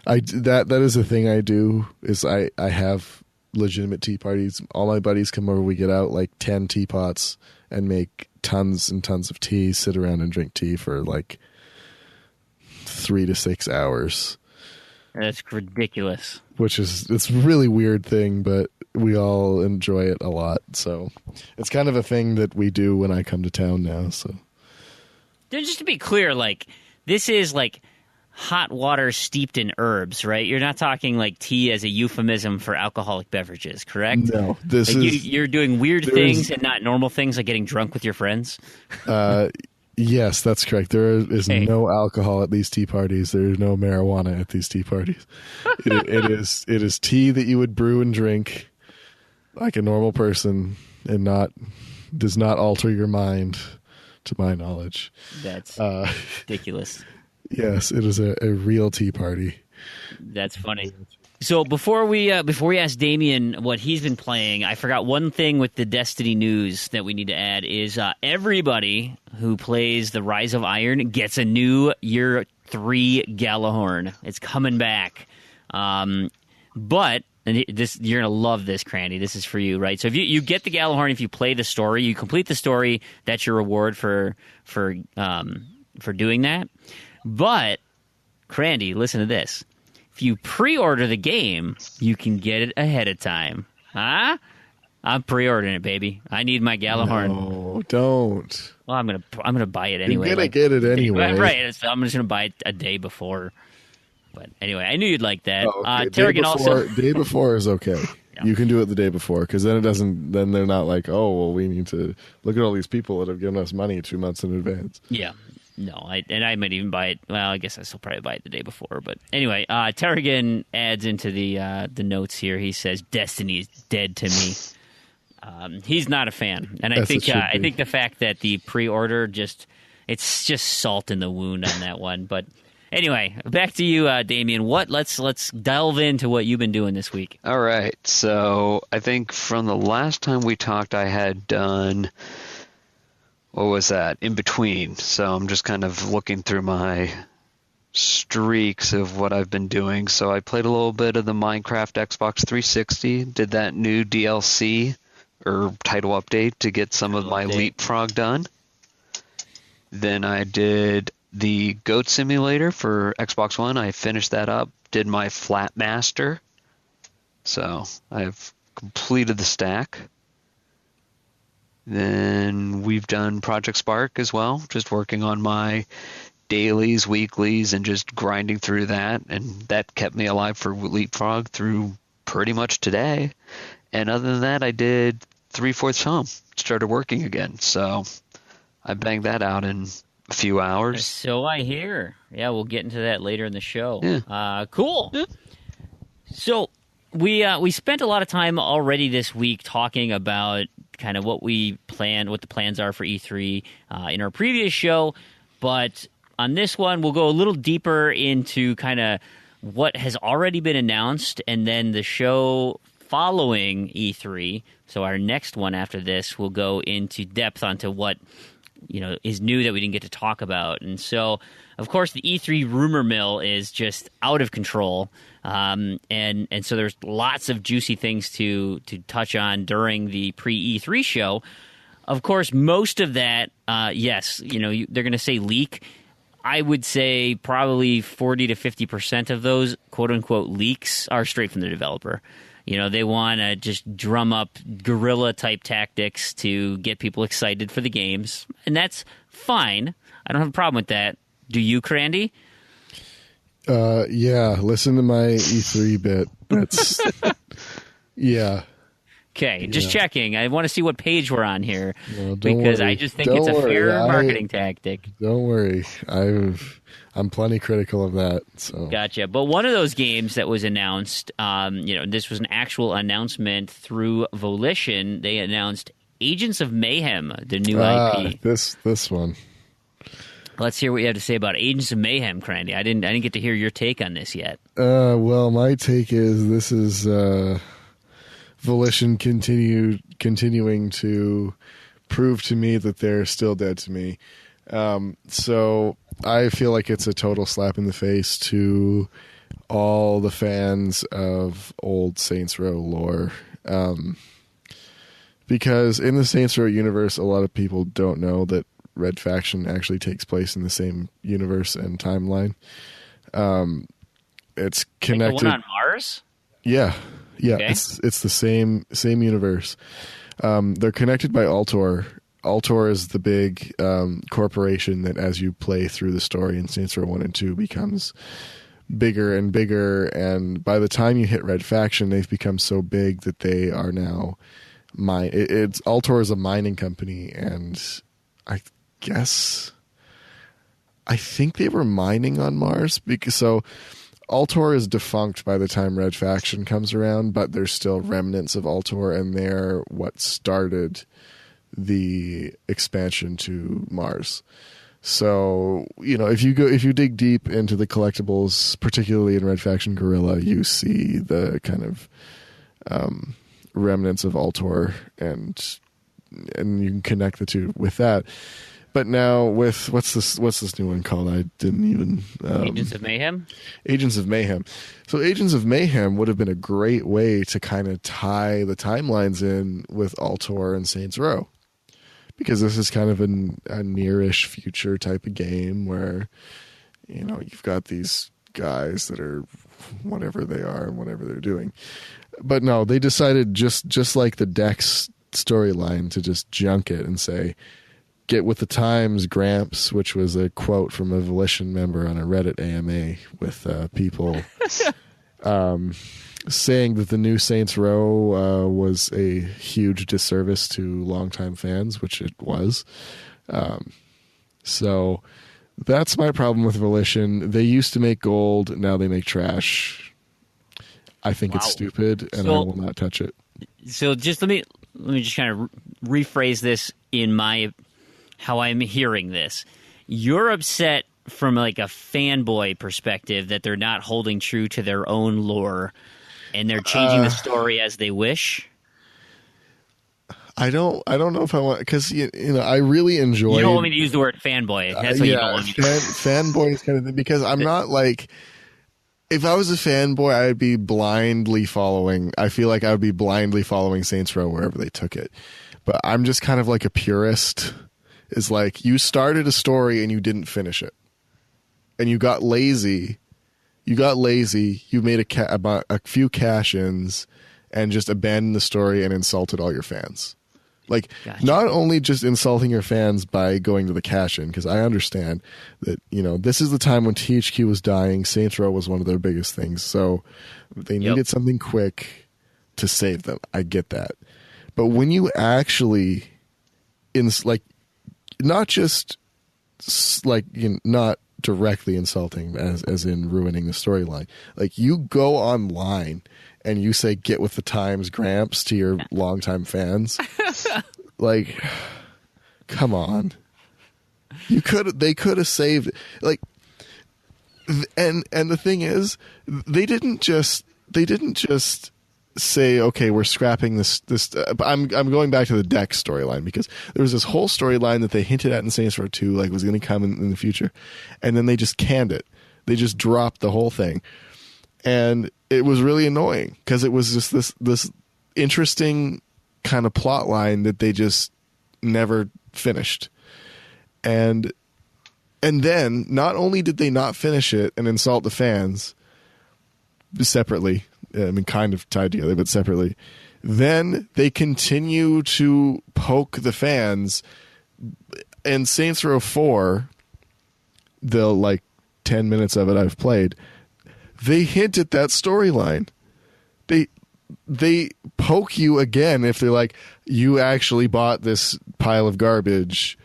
that is the thing I do is I have legitimate tea parties. All my buddies come over. We get out like 10 teapots and make tons and tons of tea, sit around and drink tea for like 3 to 6 hours. That's ridiculous. It's a really weird thing, but we all enjoy it a lot. So it's kind of a thing that we do when I come to town now. So Just to be clear, like, this is like hot water steeped in herbs, right? You're not talking like tea as a euphemism for alcoholic beverages, correct? no, this Like is you're doing weird things and not normal things, like getting drunk with your friends. yes, that's correct. There is Hey. no alcohol at these tea parties. There is no marijuana at these tea parties. It is tea that you would brew and drink like a normal person, and does not alter your mind, to my knowledge. That's ridiculous. Yes, it is a real tea party. That's funny. So before we ask Damien what he's been playing, I forgot one thing with the Destiny news that we need to add is everybody who plays the Rise of Iron gets a new Year 3 Galahorn. It's coming back. But and you're gonna love this, Crandy. This is for you, right? So if you get the Galahorn, if you play the story, you complete the story. That's your reward for doing that. But Crandy, listen to this. If you pre-order the game, you can get it ahead of time. Huh? I'm pre-ordering it, baby. I need my Galahorn. No, don't. Well, I'm gonna buy it anyway. You're gonna get it anyway, right? I'm just gonna buy it a day before. But anyway, I knew you'd like that. Oh, okay. Terrigan also. Day before is okay. Yeah. You can do it the day before, because then it doesn't. Then they're not like, oh, well, we need to look at all these people that have given us money 2 months in advance. Yeah. No, I might even buy it. Well, I guess I still probably buy it the day before. But anyway, Terrigan adds into the notes here. He says Destiny is dead to me. He's not a fan, and I think the fact that the pre-order it's just salt in the wound on that one. But anyway, back to you, Damien. Let's delve into what you've been doing this week. All right. So I think from the last time we talked, I had done. What was that? In between. So I'm just kind of looking through my streaks of what I've been doing. So I played a little bit of the Minecraft Xbox 360, did that new DLC or title update to get some of my Leapfrog done. Then I did the Goat Simulator for Xbox One. I finished that up, did my Flat Master. So I've completed the stack. Then we've done Project Spark as well, just working on my dailies, weeklies, and just grinding through that. And that kept me alive for Leapfrog through pretty much today. And other than that, I did 3/4 home, started working again. So I banged that out in a few hours. So I hear. Yeah, we'll get into that later in the show. Yeah. Cool. Yeah. So we spent a lot of time already this week talking about kind of what the plans are for E3 in our previous show, but on this one we'll go a little deeper into kind of what has already been announced, and then the show following E3. So our next one after this will go into depth onto what is new that we didn't get to talk about. And so, of course, the E3 rumor mill is just out of control. And so there's lots of juicy things to touch on during the pre-E3 show. Of course, most of that, yes, they're going to say leak. I would say probably 40 to 50% of those quote-unquote leaks are straight from the developer. They want to just drum up guerrilla-type tactics to get people excited for the games, and that's fine. I don't have a problem with that. Do you, Crandy? Yeah, listen to my E3 bit. That's yeah. Okay, just checking. I want to see what page we're on here, well, because worry. I just think it's a fair marketing tactic. Don't worry. I'm plenty critical of that. So Gotcha. But one of those games that was announced, this was an actual announcement through Volition. They announced Agents of Mayhem, the new IP. This one. Let's hear what you have to say about Agents of Mayhem, Crandy. I didn't get to hear your take on this yet. Well, my take is this is Volition continuing to prove to me that they're still dead to me. So I feel like it's a total slap in the face to all the fans of old Saints Row lore. Because in the Saints Row universe, a lot of people don't know that Red Faction actually takes place in the same universe and timeline. It's Like the connected. one on Mars? Yeah. Okay. It's the same universe. They're connected by Altor. Altor is the big corporation that, as you play through the story in Saints Row 1 and 2, becomes bigger and bigger. And by the time you hit Red Faction, they've become so big that they are now Altor is a mining company, and I think they were mining on Mars so Altor is defunct by the time Red Faction comes around, but there's still remnants of Altor, and they're what started the expansion to Mars. So, if you dig deep into the collectibles, particularly in Red Faction Guerrilla, you see the kind of remnants of Altor, and you can connect the two with that. But now with what's this new one called? I didn't even Agents of Mayhem? Agents of Mayhem. So Agents of Mayhem would have been a great way to kind of tie the timelines in with Altor and Saints Row, because this is kind of a nearish future type of game where you've got these guys that are whatever they are and whatever they're doing. But no, they decided just like the Dex storyline to just junk it and say, "Get with the times, Gramps," which was a quote from a Volition member on a Reddit AMA with people saying that the new Saints Row was a huge disservice to longtime fans, which it was. So that's my problem with Volition. They used to make gold, now they make trash. I think it's stupid, and I will not touch it. So just let me just kind of rephrase this in how I'm hearing this. You're upset from like a fanboy perspective that they're not holding true to their own lore and they're changing the story as they wish. I don't know if I want, because I really enjoy. You don't want me to use the word fanboy. That's what you don't want me to. Fanboy is kind of thing, because I'm not like. If I was a fanboy, I'd be blindly following. I feel like I would be blindly following Saints Row wherever they took it. But I'm just kind of like a purist. Is like, you started a story and you didn't finish it, and you got lazy. You made a few cash-ins and just abandoned the story and insulted all your fans. Like, gotcha. Not only just insulting your fans by going to the cash-in, because I understand that, this is the time when THQ was dying. Saints Row was one of their biggest things. So they needed something quick to save them. I get that. But when you actually, not just, not directly insulting as in ruining the storyline. Like, you go online and you say, "Get with the times, Gramps," to your longtime fans. Like, come on. They could have saved it. Like, and the thing is, they didn't just say, "Okay, we're scrapping this." I'm going back to the Dex storyline, because there was this whole storyline that they hinted at in Saints Row 2, like was going to come in the future, and then they just canned it. They just dropped the whole thing, and it was really annoying, because it was just this interesting kind of plot line that they just never finished. And then not only did they not finish it and insult the fans separately, I mean, kind of tied together, but separately, then they continue to poke the fans. And Saints Row 4, the 10 minutes of it I've played, they hint at that storyline. They poke you again if they're like, "You actually bought this pile of garbage.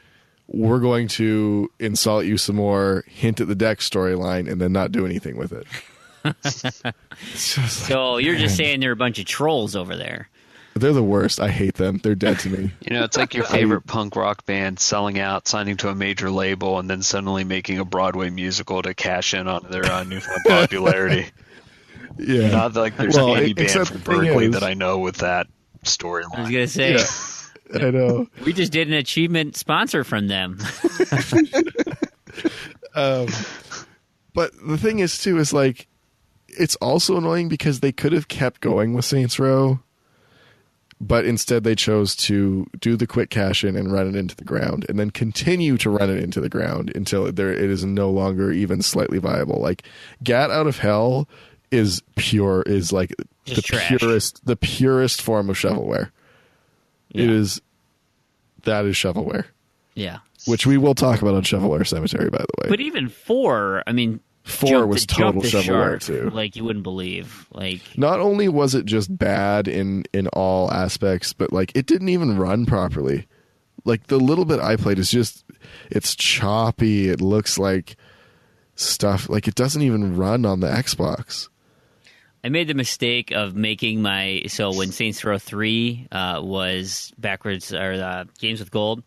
We're going to insult you some more, hint at the Dex storyline, and then not do anything with it." So you're just saying they're a bunch of trolls over there. They're the worst. I hate them. They're dead to me. It's like your favorite punk rock band selling out, signing to a major label, and then suddenly making a Broadway musical to cash in on their newfound popularity. Yeah. Not like there's any band from Berkeley that I know with that storyline. I was going to say. Yeah, I know. We just did an achievement sponsor from them. But the thing is, too, is like, it's also annoying because they could have kept going with Saints Row. But instead, they chose to do the quick cash in and run it into the ground, and then continue to run it into the ground until it is no longer even slightly viable. Like Gat Out of Hell is like Just trash. the purest form of shovelware. Yeah. That is shovelware, Yeah. which we will talk about on Shovelware Cemetery, by the way. But even 4, I mean, 4 was total the shovelware shark, too. like you wouldn't believe. Like, Not only was it just bad in all aspects, but like it didn't even run properly. Like the little bit I played is just, it's choppy. It looks like stuff, like it doesn't even run on the Xbox. I made the mistake of making when Saints Row 3 was backwards, or Games with Gold,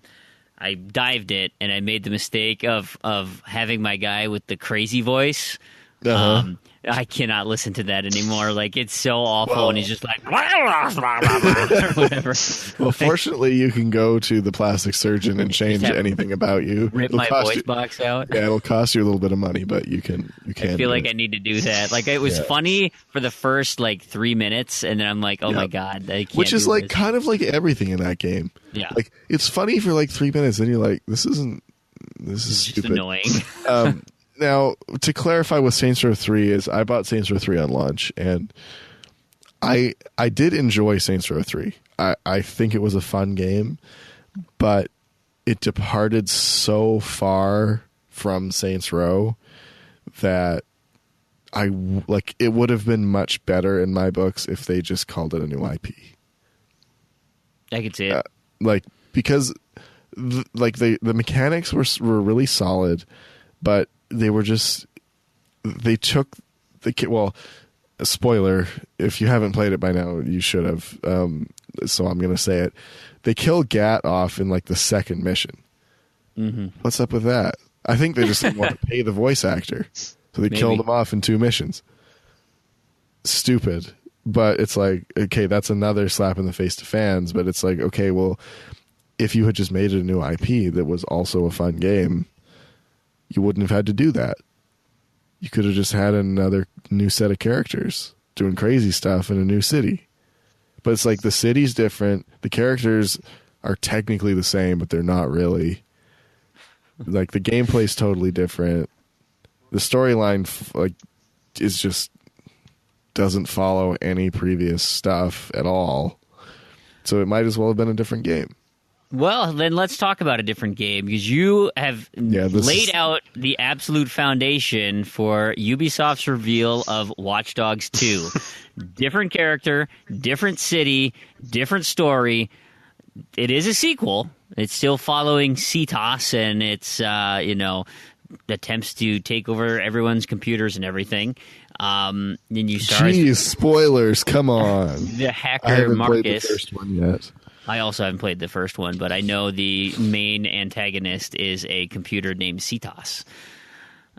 I dived it, and I made the mistake of having my guy with the crazy voice. Uh-huh. I cannot listen to that anymore. Like, it's so awful, Well- and he's just like, or whatever. Well, fortunately, you can go to the plastic surgeon and change have- anything about you. Rip It'll my cost voice you- box out. Yeah, it'll cost you a little bit of money, but you can. I feel do like it. I need to do that. Like, it was Yeah. funny for the first, 3 minutes, and then I'm like, oh, Yeah. my God. I can't Which is do like this. kind of like everything in that game. Yeah. Like it's funny for like 3 minutes, then you're like, this is It's just stupid. annoying. Now, to clarify with Saints Row 3 is I bought Saints Row 3 on launch, and I did enjoy Saints Row 3. I think it was a fun game, but it departed so far from Saints Row that it would have been much better in my books if they just called it a new IP. I could see it. Because the mechanics were really solid, but they were just a spoiler, if you haven't played it by now, you should have, so I'm gonna say it. They kill Gat off in like the second mission. Mm-hmm. What's up with that? I think they just didn't want to pay the voice actor, so they Maybe. killed him off in 2 missions. Stupid. But it's like, okay, that's another slap in the face to fans, but it's like, okay, well, if you had just made it a new IP that was also a fun game, you wouldn't have had to do that. You could have just had another new set of characters doing crazy stuff in a new city. But it's like the city's different. The characters are technically the same, but they're not really. Like the gameplay's totally different. The storyline is just doesn't follow any previous stuff at all. So it might as well have been a different game. Well, then let's talk about a different game, because you have laid out the absolute foundation for Ubisoft's reveal of Watch Dogs 2. Different character, different city, different story. It is a sequel. It's still following CTOS and its, attempts to take over everyone's computers and everything. Then you start Jeez, spoilers, come on. the I hacker haven't Marcus. played the first one yet. I also haven't played the first one, but I know the main antagonist is a computer named CTOS.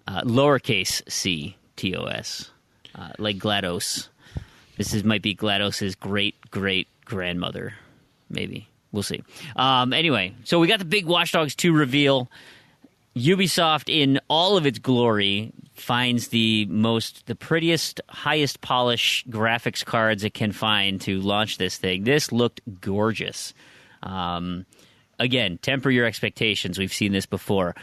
Lowercase c, TOS. Like GLaDOS. Might be GLaDOS's great-great-grandmother. Maybe. We'll see. Anyway, so we got the big Watch Dogs 2 reveal. Ubisoft, in all of its glory, finds the prettiest, highest polish graphics cards it can find to launch this thing. This looked gorgeous. Again, temper your expectations. We've seen this before.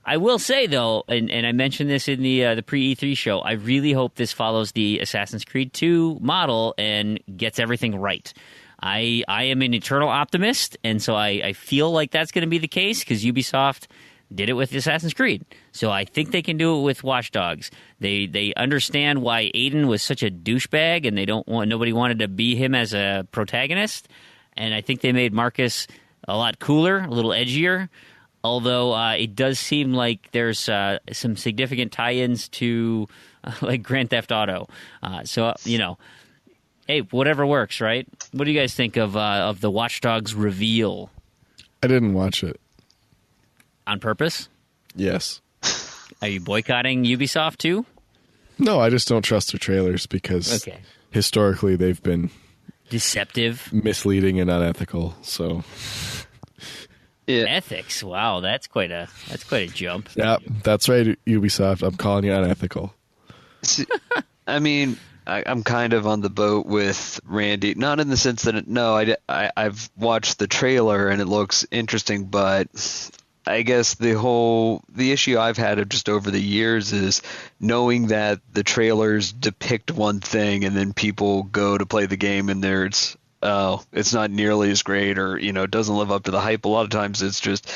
I will say, though, and I mentioned this in the pre-E3 show, I really hope this follows the Assassin's Creed 2 model and gets everything right. I am an eternal optimist, and so I feel like that's going to be the case, because Ubisoft did it with Assassin's Creed. So I think they can do it with Watch Dogs. They understand why Aiden was such a douchebag, and nobody wanted to be him as a protagonist. And I think they made Marcus a lot cooler, a little edgier. Although it does seem like there's some significant tie-ins to like Grand Theft Auto. Hey, whatever works, right? What do you guys think of the Watch Dogs reveal? I didn't watch it. On purpose? Yes. Are you boycotting Ubisoft too? No, I just don't trust their trailers because historically they've been deceptive, misleading, and unethical. So, Yeah. ethics. Wow, that's quite a jump. yeah, that's right, Ubisoft. I'm calling you unethical. I mean, I'm kind of on the boat with Randy, not in the sense that I've watched the trailer and it looks interesting, but I guess the issue I've had of just over the years is knowing that the trailers depict one thing and then people go to play the game and it's not nearly as great, or it doesn't live up to the hype. A lot of times it's just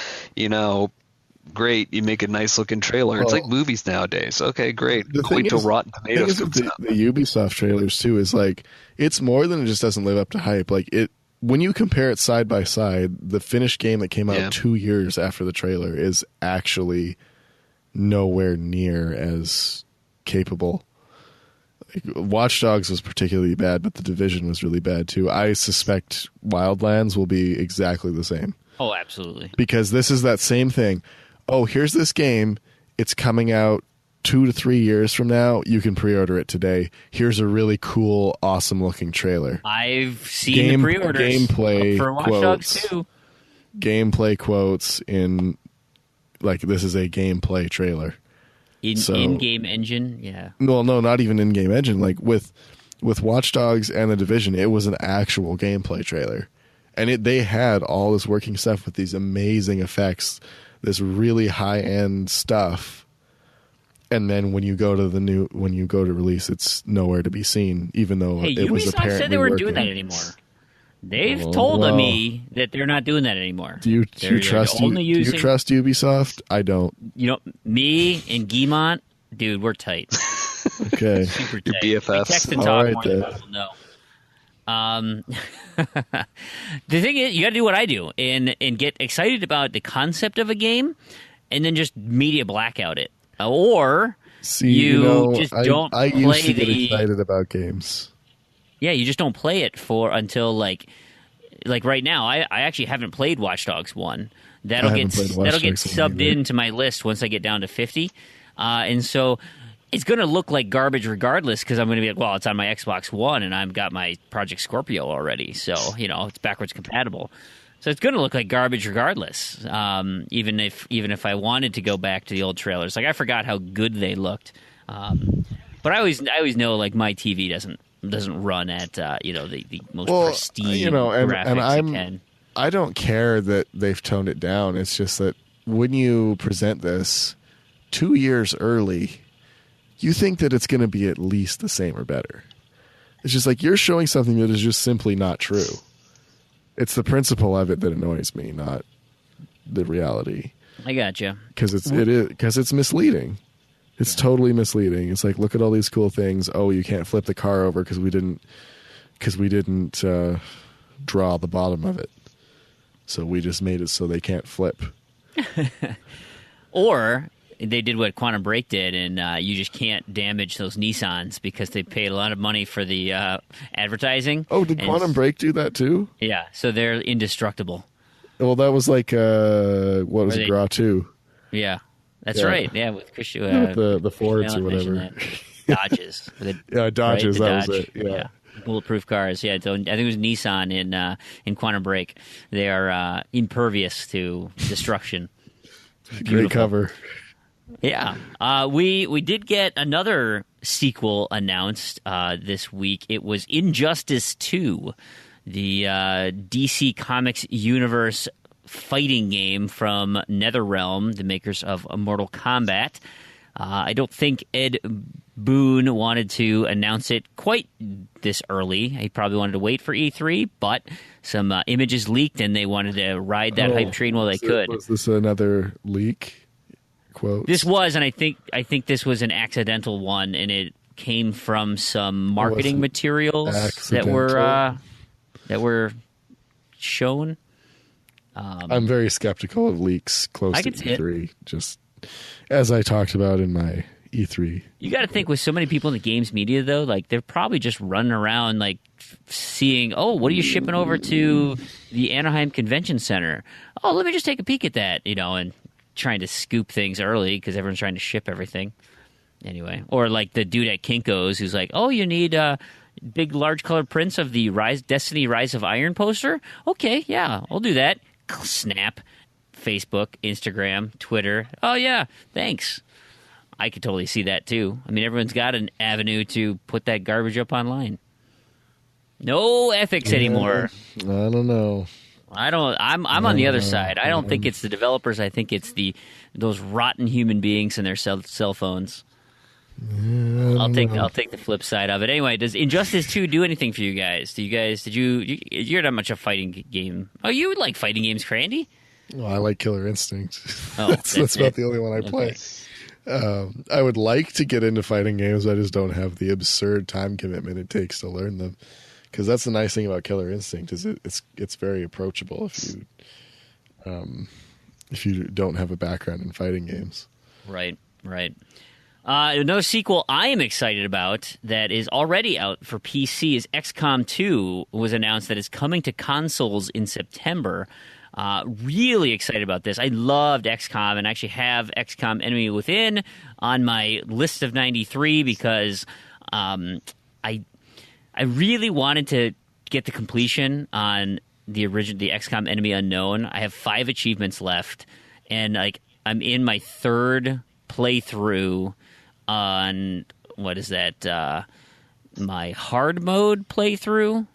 great, you make a nice looking trailer. It's like movies nowadays. Okay, great. Wait till Rotten Tomatoes comes out. The Ubisoft trailers too is like, it's more than it just doesn't live up to hype. Like when you compare it side by side, the finished game that came out 2 years after the trailer is actually nowhere near as capable. Like, Watch Dogs was particularly bad, but The Division was really bad too. I suspect Wildlands will be exactly the same. Oh, absolutely. Because this is that same thing. Oh, here's this game. It's coming out 2 to 3 years from now. You can pre-order it today. Here's a really cool, awesome-looking trailer. I've seen the pre-orders gameplay for Watch Dogs 2. Gameplay quotes in, like, this is a gameplay trailer. In-game engine, yeah. Well, no, not even in-game engine. Like, with Watch Dogs and The Division, it was an actual gameplay trailer. And they had all this working stuff with these amazing effects, this really high-end stuff, and then when you go to release, it's nowhere to be seen, even though it was apparently Ubisoft said they weren't working. doing that anymore. They've told me that they're not doing that anymore. Do you trust Ubisoft? I don't. Me and Guillemot, dude, we're tight. Okay. Super Your tight. BFFs. We text and All talk right, more than people know. The thing is, you got to do what I do and get excited about the concept of a game, and then just media blackout it, or just don't. I play used to get excited about games. Yeah, you just don't play it until like right now. I actually haven't played Watch Dogs 1. That'll get subbed into my list once I get down to 50, and so. It's going to look like garbage regardless, because I'm going to be like, well, it's on my Xbox One and I've got my Project Scorpio already, so it's backwards compatible. So it's going to look like garbage regardless, even if I wanted to go back to the old trailers. Like, I forgot how good they looked, but I always know, like, my TV doesn't run at the most pristine graphics it can. I don't care that they've toned it down. It's just that when you present this 2 years early, you think that it's going to be at least the same or better. It's just like you're showing something that is just simply not true. It's the principle of it that annoys me, not the reality. I gotcha. Because it's misleading. It's totally misleading. It's like, look at all these cool things. Oh, you can't flip the car over because we didn't draw the bottom of it. So we just made it so they can't flip. Or they did what Quantum Break did, and you just can't damage those Nissans because they paid a lot of money for the advertising. Oh, did Quantum Break do that too? Yeah, so they're indestructible. Well, that was like, what was it, Gra 2? Yeah, that's right. Yeah, with Christian. The Fords or whatever. Dodges. Dodges, right? that was it. Yeah. Bulletproof cars. Yeah, so I think it was Nissan in Quantum Break. They are impervious to destruction. Great cover. Yeah. We did get another sequel announced this week. It was Injustice 2, the DC Comics universe fighting game from NetherRealm, the makers of Mortal Kombat. I don't think Ed Boon wanted to announce it quite this early. He probably wanted to wait for E3, but some images leaked, and they wanted to ride that hype train while they could. Was this another leak? Quotes? This was, and I think this was an accidental one, and it came from some marketing materials that were shown. I'm very skeptical of leaks close to E3. Just as I talked about in my E3. You got to think with so many people in the games media, though, like they're probably just running around like seeing, oh, what are you shipping over to the Anaheim Convention Center? Oh, let me just take a peek at that, and trying to scoop things early because everyone's trying to ship everything. Anyway, or like the dude at Kinko's who's like, oh, you need big, large color prints of the Destiny Rise of Iron poster? Okay, yeah, I'll do that. Snap, Facebook, Instagram, Twitter. Oh, yeah, thanks. I could totally see that too. I mean, everyone's got an avenue to put that garbage up online. No ethics anymore. I don't know. I'm on the other side. I don't think it's the developers. I think it's those rotten human beings and their cell phones. I'll take the flip side of it. Anyway, does Injustice 2 do anything for you guys? You're not much a fighting game. Oh, you would like fighting games, Crandy? Well, I like Killer Instinct. Oh, that's about the only one I play. I would like to get into fighting games. I just don't have the absurd time commitment it takes to learn them. Because that's the nice thing about Killer Instinct is it's very approachable if you don't have a background in fighting games. Right. Another sequel I am excited about that is already out for PC is XCOM 2 was announced that it's coming to consoles in September. Really excited about this. I loved XCOM and actually have XCOM Enemy Within on my list of 93 because I really wanted to get the completion on the XCOM Enemy Unknown. I have 5 achievements left, and I'm in my 3rd playthrough on my hard mode playthrough.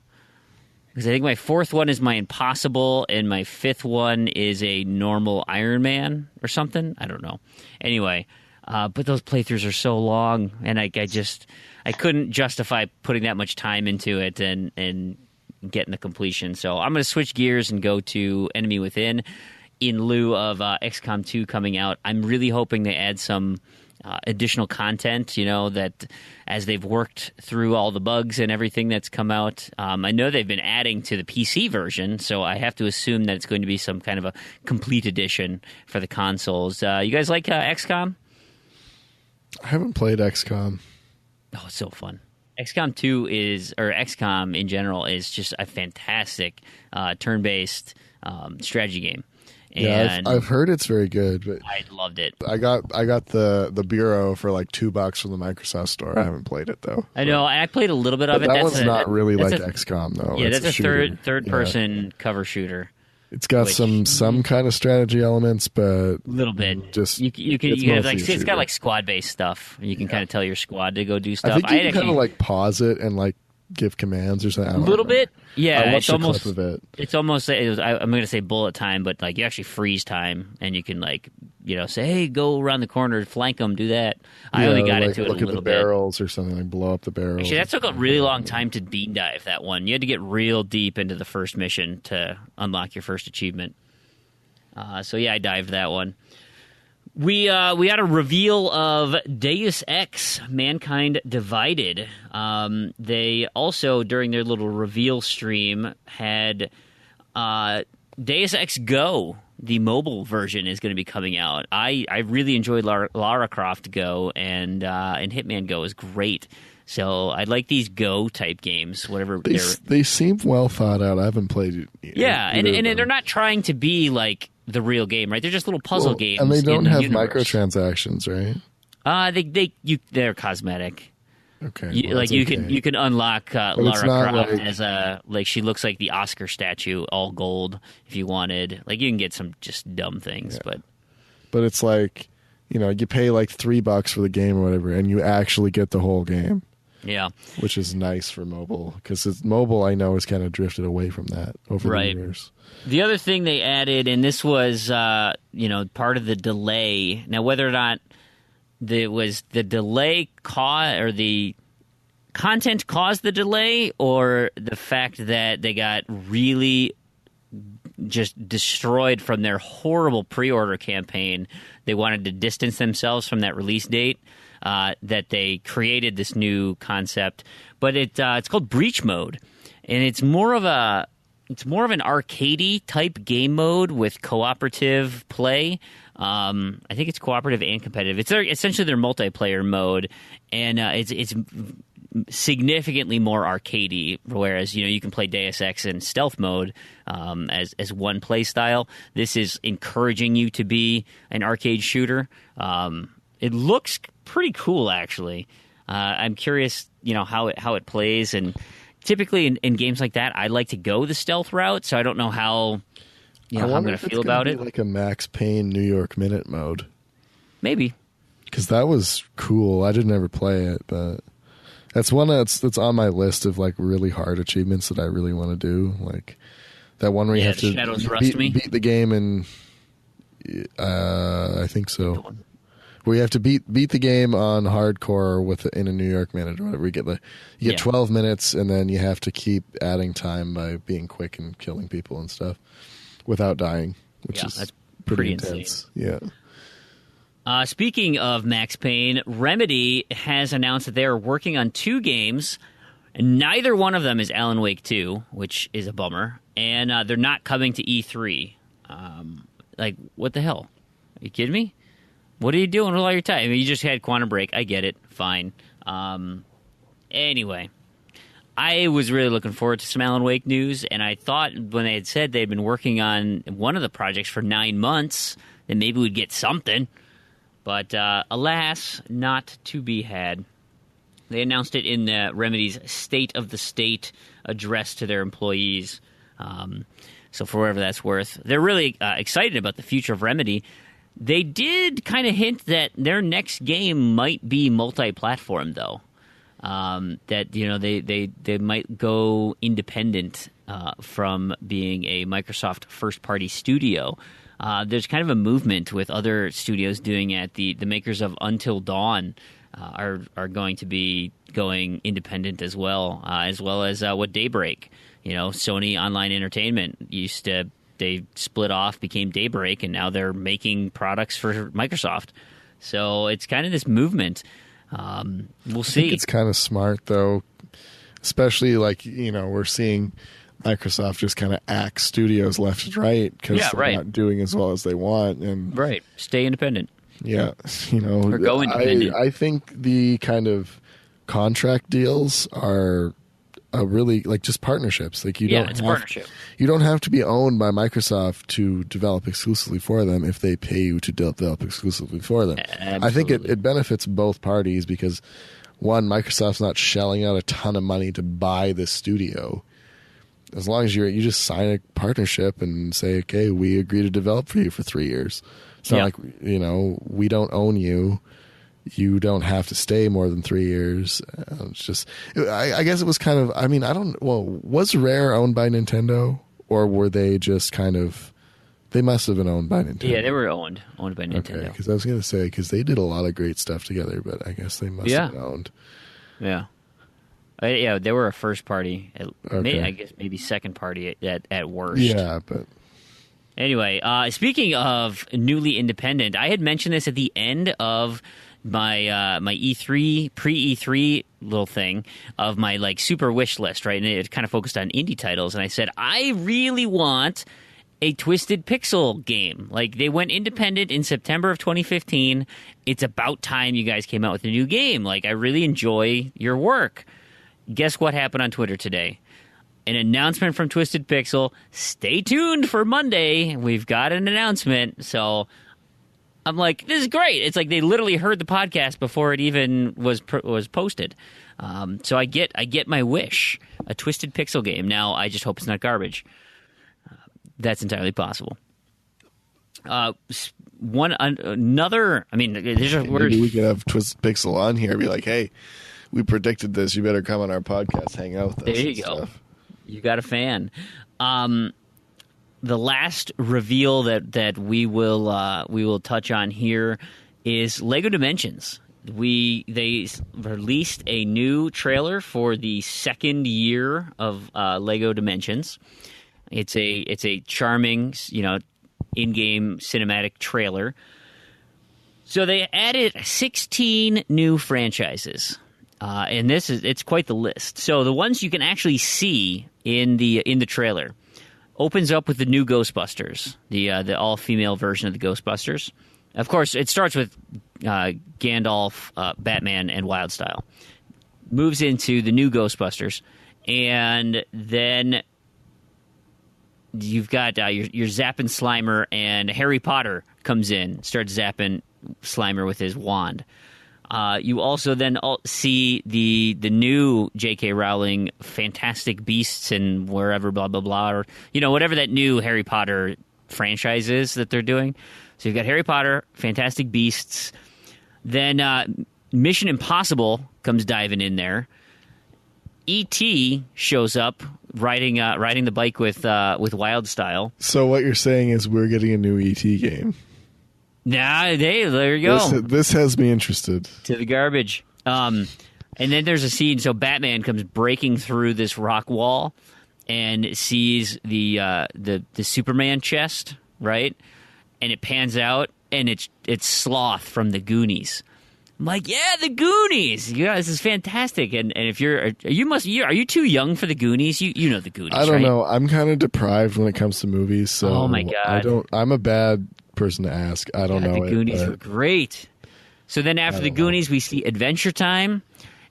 Because I think my 4th one is my Impossible, and my 5th one is a normal Iron Man or something. I don't know. Anyway, but those playthroughs are so long, and I couldn't justify putting that much time into it and getting the completion. So I'm going to switch gears and go to Enemy Within in lieu of XCOM 2 coming out. I'm really hoping they add some additional content, that as they've worked through all the bugs and everything that's come out. I know they've been adding to the PC version, so I have to assume that it's going to be some kind of a complete edition for the consoles. You guys like XCOM? I haven't played XCOM. Oh, it's so fun. XCOM in general is just a fantastic turn-based strategy game. And I've heard it's very good, but I loved it. I got the Bureau for like $2 from the Microsoft store. I haven't played it though. I know. I played a little bit of it. That one's not really like XCOM though. Yeah, that's a third person cover shooter. It's got some kind of strategy elements, but a little bit. Just you can have it's got like squad based stuff. You can kind of tell your squad to go do stuff. I think you can kind of like pause it and like give commands or something. A little bit. Yeah, I watched a clip of it. It's almost. I'm going to say bullet time, but like you actually freeze time, and you can like say, "Hey, go around the corner, flank them, do that." I only got into it a little bit. Look at the barrels or something, like blow up the barrels. Actually, that took a really long time to bean dive. That one, you had to get real deep into the first mission to unlock your first achievement. So yeah, I dived that one. We had a reveal of Deus Ex: Mankind Divided. They also, during their little reveal stream, had Deus Ex Go. The mobile version is going to be coming out. I really enjoyed Lara Croft Go, and Hitman Go is great. So I like these Go type games. Whatever they seem well thought out. I haven't played it. Yeah, and they're not trying to be like the real game, right? They're just little puzzle games, and they don't have microtransactions, right? They're cosmetic. Okay, you can unlock Lara Croft as she looks like the Oscar statue, all gold. If you wanted, you can get some just dumb things, but it's like you pay like $3 for the game or whatever, and you actually get the whole game. Yeah, which is nice for mobile because mobile I know has kind of drifted away from that over the years. The other thing they added, and this was part of the delay. Now, whether or not it was the delay or the content caused the delay, or the fact that they got really just destroyed from their horrible pre-order campaign, they wanted to distance themselves from that release date. That they created this new concept, but it's called Breach Mode, and it's more of an arcadey type game mode with cooperative play. I think it's cooperative and competitive. It's essentially their multiplayer mode, and it's significantly more arcadey. Whereas you can play Deus Ex in stealth mode as one play style. This is encouraging you to be an arcade shooter. It looks pretty cool, actually. I'm curious, how it plays, and typically in games like that, I like to go the stealth route. So I don't know how I'm going to feel about it. Like a Max Payne New York Minute mode. Maybe because that was cool. I didn't ever play it, but that's one that's on my list of like really hard achievements that I really want to do. Like that one where you have to Shadows Rust me? beat the game, and I think so. Where you have to beat the game on hardcore in a New York minute or whatever. You get 12 minutes, and then you have to keep adding time by being quick and killing people and stuff without dying, which is that's pretty intense. Yeah. Speaking of Max Payne, Remedy has announced that they are working on 2 games. And neither one of them is Alan Wake 2, which is a bummer. And they're not coming to E3. Like, what the hell? Are you kidding me? What are you doing with all your time? I mean, you just had Quantum Break. I get it. Fine. Anyway, I was really looking forward to some Alan Wake news, and I thought when they had said they'd been working on one of the projects for 9 months, then maybe we'd get something. But alas, not to be had. They announced it in Remedy's State of the State address to their employees. So for whatever that's worth, they're really excited about the future of Remedy. They did kind of hint that their next game might be multi-platform, though. That they might go independent from being a Microsoft first-party studio. There's kind of a movement with other studios doing it. The makers of Until Dawn are going to be going independent as well as what Daybreak. Sony Online Entertainment they split off, became Daybreak, and now they're making products for Microsoft. So it's kind of this movement. We'll see. I think it's kind of smart, though, especially we're seeing Microsoft just kind of axe studios left and right because they're not doing as well as they want. And right. Stay independent. Yeah. Or go independent. I think the kind of contract deals are really just partnerships. Like it's a partnership. You don't have to be owned by Microsoft to develop exclusively for them if they pay you to develop exclusively for them. Absolutely. I think it benefits both parties because, one, Microsoft's not shelling out a ton of money to buy this studio. As long as you just sign a partnership and say, okay, we agree to develop for you for 3 years. It's not like, we don't own you. You don't have to stay more than 3 years. It's just, I guess it was kind of, was Rare owned by Nintendo, or were they just kind of, they must have been owned by Nintendo. Yeah, they were owned by Nintendo. Okay, because I was going to say, because they did a lot of great stuff together, but I guess they must have been owned. Yeah. They were a first party. Okay. I guess maybe second party at worst. Yeah, but... Anyway, speaking of newly independent, I had mentioned this at the end of my my E3 pre-E3 little thing of my super wish list, right? And it kind of focused on indie titles, and I said I really want a Twisted Pixel game. They went independent in September of 2015. It's about time you guys came out with a new game. I really enjoy your work. Guess what happened on Twitter today? An announcement from Twisted Pixel. Stay tuned for Monday. We've got an announcement. So I'm like, this is great. It's like they literally heard the podcast before it even was posted. So I get my wish, a Twisted Pixel game. Now I just hope it's not garbage. That's entirely possible. Another. I mean, there's a word. Maybe we could have Twisted Pixel on here and be like, hey, we predicted this. You better come on our podcast, hang out with us. There you go. Stuff. You got a fan. The last reveal that we will touch on here is Lego Dimensions. They released a new trailer for the second year of Lego Dimensions. It's a charming, in-game cinematic trailer. So they added 16 new franchises. And it's quite the list. So the ones you can actually see in the trailer opens up with the new Ghostbusters, the all-female version of the Ghostbusters. Of course, it starts with Gandalf, Batman, and Wildstyle. Moves into the new Ghostbusters, and then you've got your zapping Slimer, and Harry Potter comes in, starts zapping Slimer with his wand. You also then see the new J.K. Rowling Fantastic Beasts and wherever, blah, blah, blah, or, whatever that new Harry Potter franchise is that they're doing. So you've got Harry Potter, Fantastic Beasts. Then Mission Impossible comes diving in there. E.T. shows up riding the bike with Wild Style. So what you're saying is we're getting a new ET game. Nah, there you go. This has me interested. To the garbage. And then there's a scene. So Batman comes breaking through this rock wall and sees the Superman chest, right? And it pans out, and it's Sloth from the Goonies. I'm like, yeah, the Goonies. Yeah, this is fantastic. And if are you too young for the Goonies? You know the Goonies. I don't right? know. I'm kind of deprived when it comes to movies. So oh my god, I'm a bad person to ask. I don't know. The Goonies were great. So then after the Goonies, we see Adventure Time.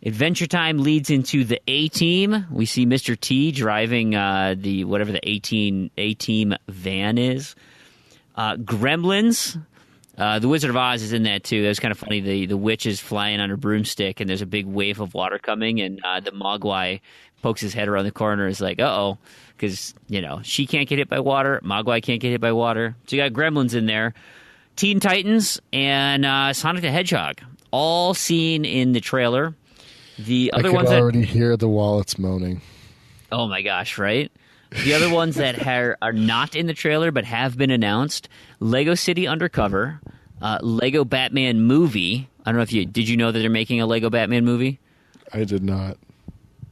Adventure Time leads into the A-Team. We see Mr. T driving the whatever the A-Team van is. Gremlins. The Wizard of Oz is in that too. That was kind of funny. The witch is flying on her broomstick, and there's a big wave of water coming, and the Mogwai pokes his head around the corner. Is like, uh-oh, because she can't get hit by water. Mogwai can't get hit by water. So you got Gremlins in there, Teen Titans, and Sonic the Hedgehog, all seen in the trailer. The other ones I can already hear the wallets moaning. Oh my gosh, right? The other ones that are not in the trailer but have been announced: Lego City Undercover, Lego Batman movie. I don't know if did you know that they're making a Lego Batman movie? I did not.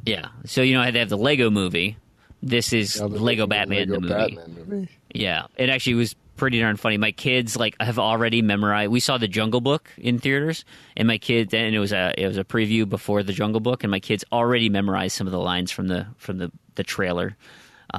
Yeah, so they have the Lego movie. This is Lego Batman the movie. Batman movie. Yeah, it actually was pretty darn funny. My kids have already memorized. We saw the Jungle Book in theaters, and my kids, and it was a preview before the Jungle Book, and my kids already memorized some of the lines from the trailer.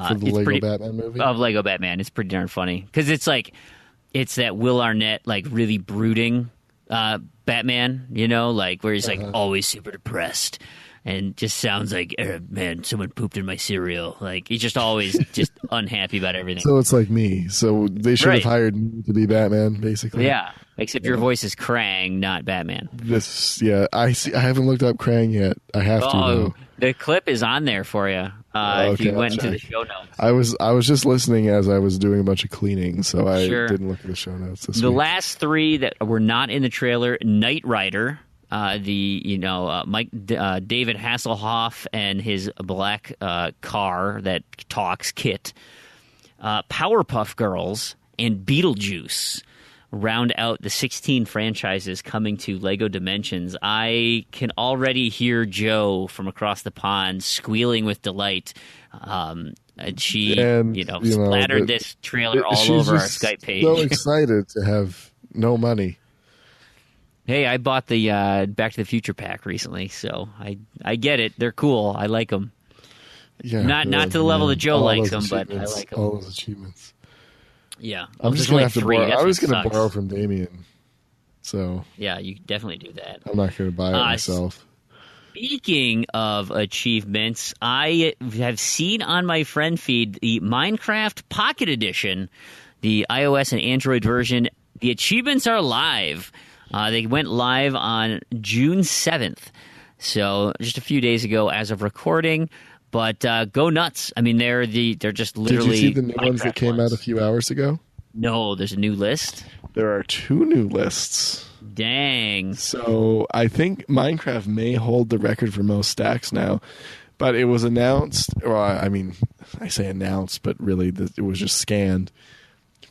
For the Lego Batman movie? Of Lego Batman. It's pretty darn funny. Because it's that Will Arnett, really brooding Batman, where he's always super depressed and just sounds like, man, someone pooped in my cereal. He's just always just unhappy about everything. So it's like me. So they should have hired me to be Batman, basically. Yeah, except your voice is Krang, not Batman. I haven't looked up Krang yet. I have to, though. The clip is on there for you. If you went into the show notes. I was just listening as I was doing a bunch of cleaning, so I didn't look at the show notes this week. The last three that were not in the trailer: Knight Rider, David Hasselhoff and his black car that talks, Kit, Powerpuff Girls, and Beetlejuice round out the 16 franchises coming to Lego Dimensions. I can already hear Joe from across the pond squealing with delight. She splattered this trailer all over our Skype page. So excited to have no money. Hey, I bought the Back to the Future pack recently, so I get it. They're cool. I like them. Yeah, not to the level that Joe likes them, but I like them. All those achievements. Yeah, I'm just gonna have to borrow. I was gonna borrow from Damien, so yeah, you definitely do that. I'm not gonna buy it myself. Speaking of achievements, I have seen on my friend feed the Minecraft Pocket Edition, the iOS and Android version. The achievements are live. They went live on June 7th, so just a few days ago as of recording. But go nuts! I mean, they're just literally. Did you see the new ones that came out a few hours ago? No, there's a new list. There are 2 new lists. Dang! So I think Minecraft may hold the record for most stacks now, but it was announced. Well, I mean, I say announced, but really it was just scanned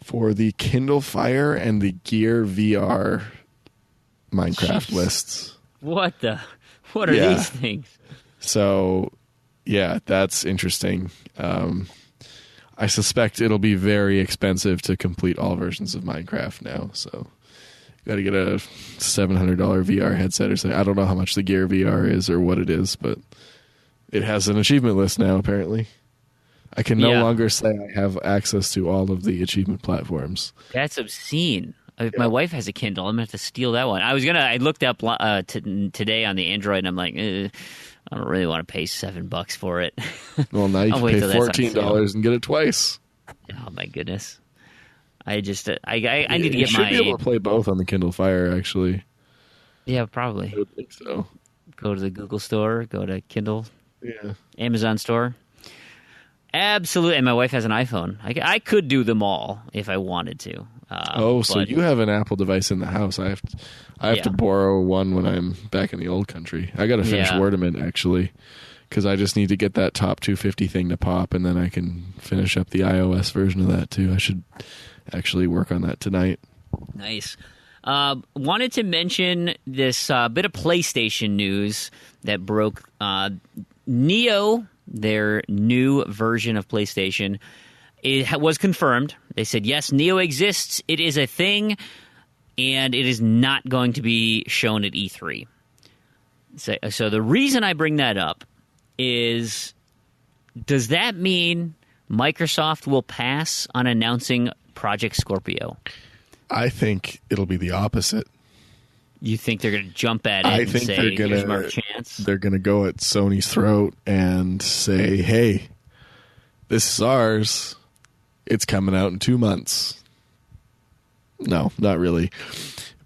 for the Kindle Fire and the Gear VR Minecraft lists. What are these things? So. Yeah, that's interesting. I suspect it'll be very expensive to complete all versions of Minecraft now. So you got to get a $700 VR headset or something. I don't know how much the Gear VR is or what it is, but it has an achievement list now, apparently. I can no longer say I have access to all of the achievement platforms. That's obscene. If my wife has a Kindle, I'm going to have to steal that one. I looked up today on the Android, and I'm like, I don't really want to pay $7 for it. Well, now you can pay $14 and get it twice. Oh my goodness! I just I need to get you should be able to play both on the Kindle Fire, actually. Yeah, probably. I would think so. Go to the Google Store. Go to Kindle. Yeah. Amazon Store. Absolutely. And my wife has an iPhone. I could do them all if I wanted to. So you have an Apple device in the house. I have to borrow one when I'm back in the old country. I got to finish Wordament, actually, because I just need to get that top 250 thing to pop, and then I can finish up the iOS version of that, too. I should actually work on that tonight. Nice. Wanted to mention this bit of PlayStation news that broke. Neo, their new version of PlayStation, it was confirmed. They said, yes, Neo exists. It is a thing, and it is not going to be shown at E3. So the reason I bring that up is, does that mean Microsoft will pass on announcing Project Scorpio? I think it'll be the opposite. You think they're going to jump at it and say, here's our chance? They're going to go at Sony's throat and say, hey, this is ours. It's coming out in 2 months. No, not really.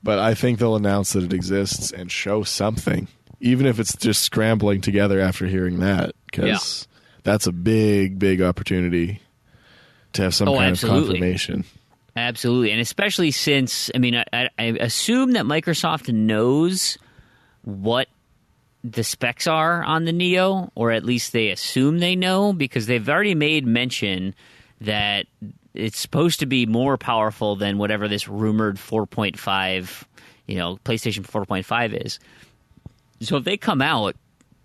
But I think they'll announce that it exists and show something, even if it's just scrambling together after hearing that, because that's a big, big opportunity to have some kind of confirmation. Absolutely, and especially since, I mean, I assume that Microsoft knows what the specs are on the Neo, or at least they assume they know, because they've already made mention that it's supposed to be more powerful than whatever this rumored 4.5, PlayStation 4.5 is. So if they come out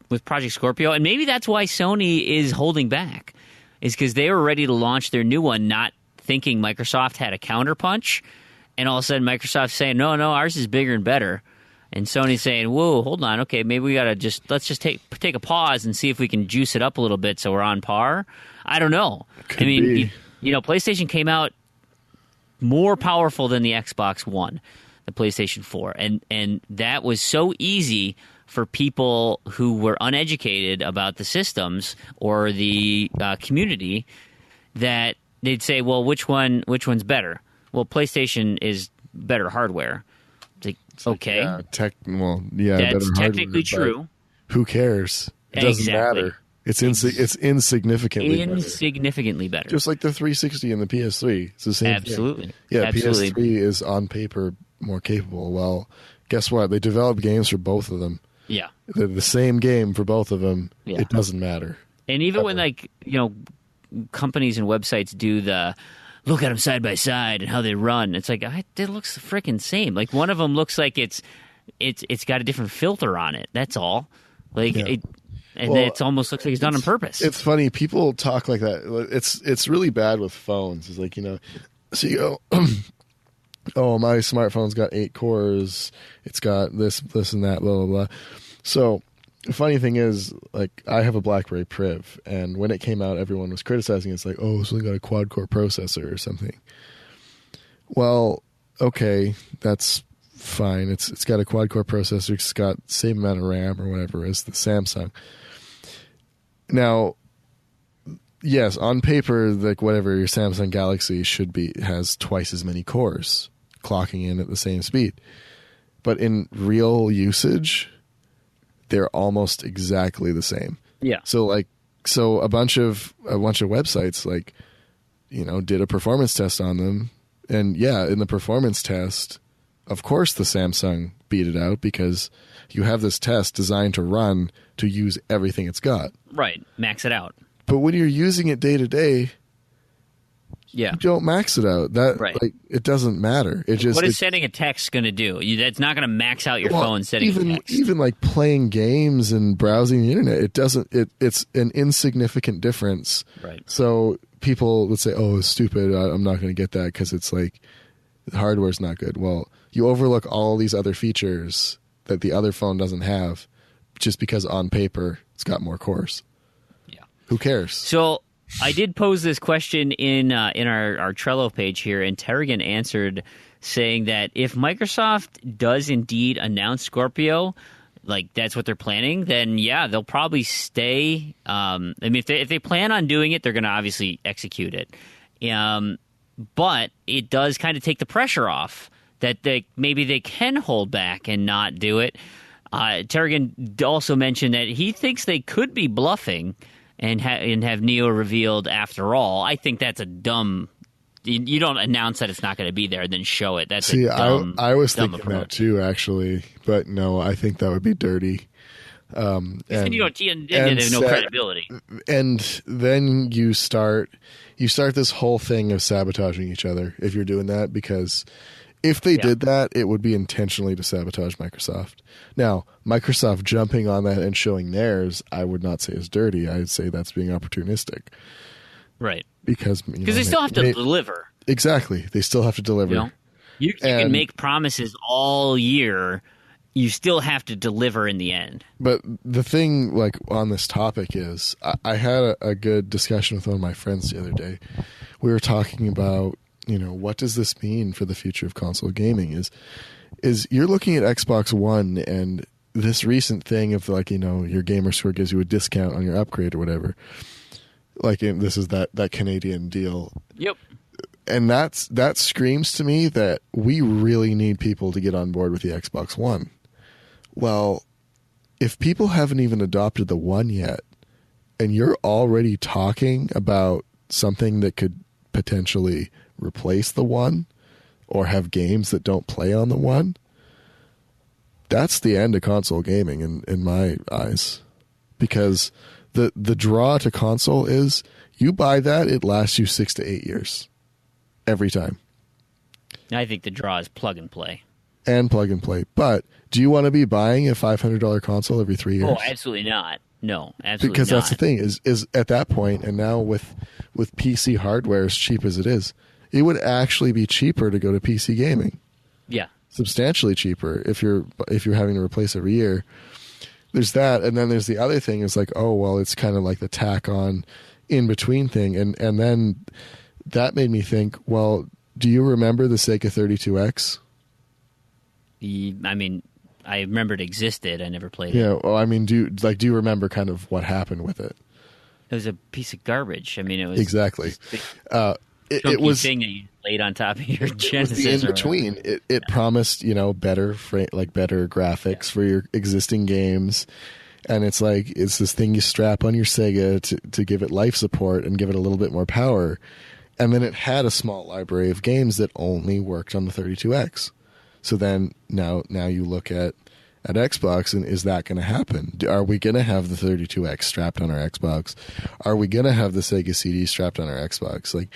with Project Scorpio, and maybe that's why Sony is holding back, is because they were ready to launch their new one, not thinking Microsoft had a counterpunch, and all of a sudden Microsoft's saying, no, ours is bigger and better. And Sony's saying, whoa, hold on, okay, maybe we got to let's just take a pause and see if we can juice it up a little bit so we're on par. I don't know. Could be. PlayStation came out more powerful than the Xbox One, the PlayStation 4, and that was so easy for people who were uneducated about the systems or the community that they'd say, well, which one's better? Well, PlayStation is better hardware. It's like, okay. That's technically true. Who cares? It doesn't matter. It's insignificantly better. Just like the 360 and the PS3. It's the same Absolutely. thing. Yeah, Absolutely. PS3 is on paper more capable. Well, guess what? They developed games for both of them. Yeah. They're the same game for both of them. Yeah. It doesn't matter. And even when, companies and websites do the look at them side by side and how they run, it's like, it looks the freaking same. Like, one of them looks like it's got a different filter on it. That's all. It almost looks like it's done on purpose. It's funny. People talk like that. It's really bad with phones. It's like, so you go, oh, my smartphone's got 8 cores. It's got this and that, blah, blah, blah. So the funny thing is, I have a BlackBerry Priv, and when it came out, everyone was criticizing it. It's like, oh, it's only got a quad-core processor or something. Well, okay, that's fine. It's got a quad-core processor. It's got the same amount of RAM or whatever as the Samsung. Now, yes, on paper, whatever your Samsung Galaxy has twice as many cores, clocking in at the same speed. But in real usage, they're almost exactly the same. Yeah. So a bunch of websites did a performance test on them, and in the performance test, of course the Samsung beat it out because you have this test designed to run to use everything it's got. Right. Max it out. But when you're using it day to day, you don't max it out. It doesn't matter. What is setting a text going to do? That's not going to max out your phone setting a text. Even playing games and browsing the internet, it doesn't. It's an insignificant difference. Right. So people would say, "Oh, it's stupid. I'm not going to get that because it's the hardware's not good." Well, you overlook all these other features that the other phone doesn't have, just because on paper it's got more cores. Yeah. Who cares? So I did pose this question in our Trello page here, and Terrigan answered saying that if Microsoft does indeed announce Scorpio, that's what they're planning, then they'll probably stay. If they plan on doing it, they're going to obviously execute it. But it does kind of take the pressure off that maybe they can hold back and not do it. Terrigan also mentioned that he thinks they could be bluffing and have Neo revealed after all. I think that's a dumb You don't announce that it's not going to be there, then show it. That's See, a dumb, I was dumb thinking approach. that too, actually, but no, I think that would be dirty. Then you don't, you and have no set- credibility. And then you start this whole thing of sabotaging each other if you're doing that, because if they did that, it would be intentionally to sabotage Microsoft. Now, Microsoft jumping on that and showing theirs, I would not say is dirty. I'd say that's being opportunistic. Right. Because Because they still have to deliver. Exactly. They still have to deliver. You know? You can make promises all year. You still have to deliver in the end. But the thing, like, on this topic is, I had a good discussion with one of my friends the other day. We were talking about, what does this mean for the future of console gaming? Is you're looking at Xbox One and this recent thing of, like, your gamer score gives you a discount on your upgrade or whatever. Like, this is that Canadian deal. Yep. And that screams to me that we really need people to get on board with the Xbox One. Well, if people haven't even adopted the One yet, and you're already talking about something that could potentially replace the One or have games that don't play on the One, that's the end of console gaming in my eyes. Because the draw to console is you buy that, it lasts you 6 to 8 years. Every time. I think the draw is plug and play. And plug and play. But do you want to be buying a $500 console every 3 years? Oh, absolutely not. No, absolutely because not. that's the thing is at that point, and now with PC hardware as cheap as it is, it would actually be cheaper to go to PC gaming. Yeah. Substantially cheaper if you're having to replace every year. There's that, and then there's the other thing is like, oh well, it's kind of like the tack on in between thing, and then that made me think, well, do you remember the Sega 32X? I mean, I remember it existed. I never played it. Yeah, well, I mean, do you remember kind of what happened with it? It was a piece of garbage. I mean, it was exactly. It was thing that you laid on top of your Genesis. In between, it promised better better graphics for your existing games, and it's this thing you strap on your Sega to give it life support and give it a little bit more power, and then it had a small library of games that only worked on the 32X. So then now you look at Xbox, and is that going to happen? Are we going to have the 32X strapped on our Xbox? Are we going to have the Sega CD strapped on our Xbox? Like,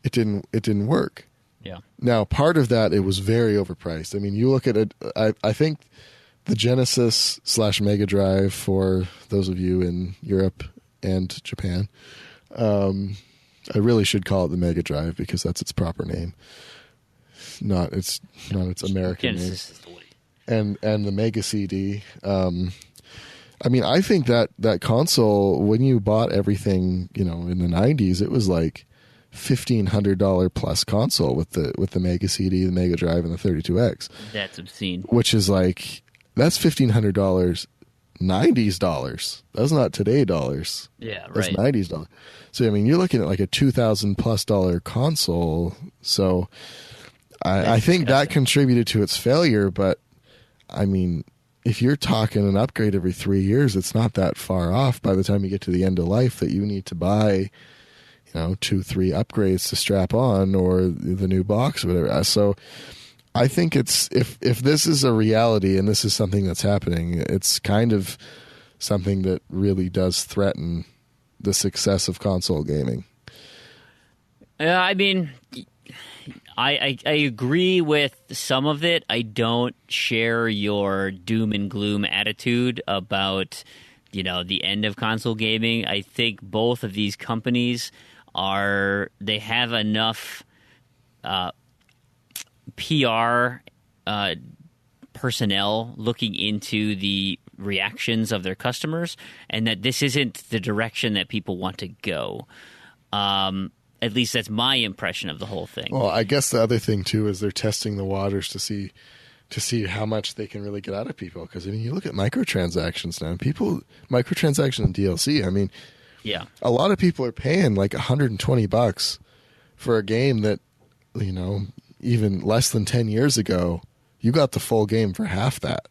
it didn't work. Yeah. Now, part of that, it was very overpriced. I mean, you look at it. I think the Genesis / Mega Drive, for those of you in Europe and Japan, I really should call it the Mega Drive because that's its proper name. Not its American name. Genesis is the way. And the Mega CD. I mean, I think that console, when you bought everything, in the 90s, it was like $1,500 plus console with the Mega CD, the Mega Drive, and the 32X. That's obscene. Which is that's $1,500 90s dollars. That's not today dollars. Yeah, right. That's 90s dollars. So I mean, you're looking at like a $2,000+ console. So I think that contributed to its failure. But I mean, if you're talking an upgrade every 3 years, it's not that far off by the time you get to the end of life that you need to buy, 2-3 upgrades to strap on, or the new box or whatever. So I think it's if this is a reality and this is something that's happening, it's kind of something that really does threaten the success of console gaming. I mean, I agree with some of it. I don't share your doom and gloom attitude about, the end of console gaming. I think both of these companies they have enough PR personnel looking into the reactions of their customers, and that this isn't the direction that people want to go. At least that's my impression of the whole thing. Well, I guess the other thing too is they're testing the waters to see how much they can really get out of people. Because I mean, you look at microtransactions now. Microtransactions and DLC. I mean, yeah, a lot of people are paying like $120 for a game that, even less than 10 years ago, you got the full game for half that.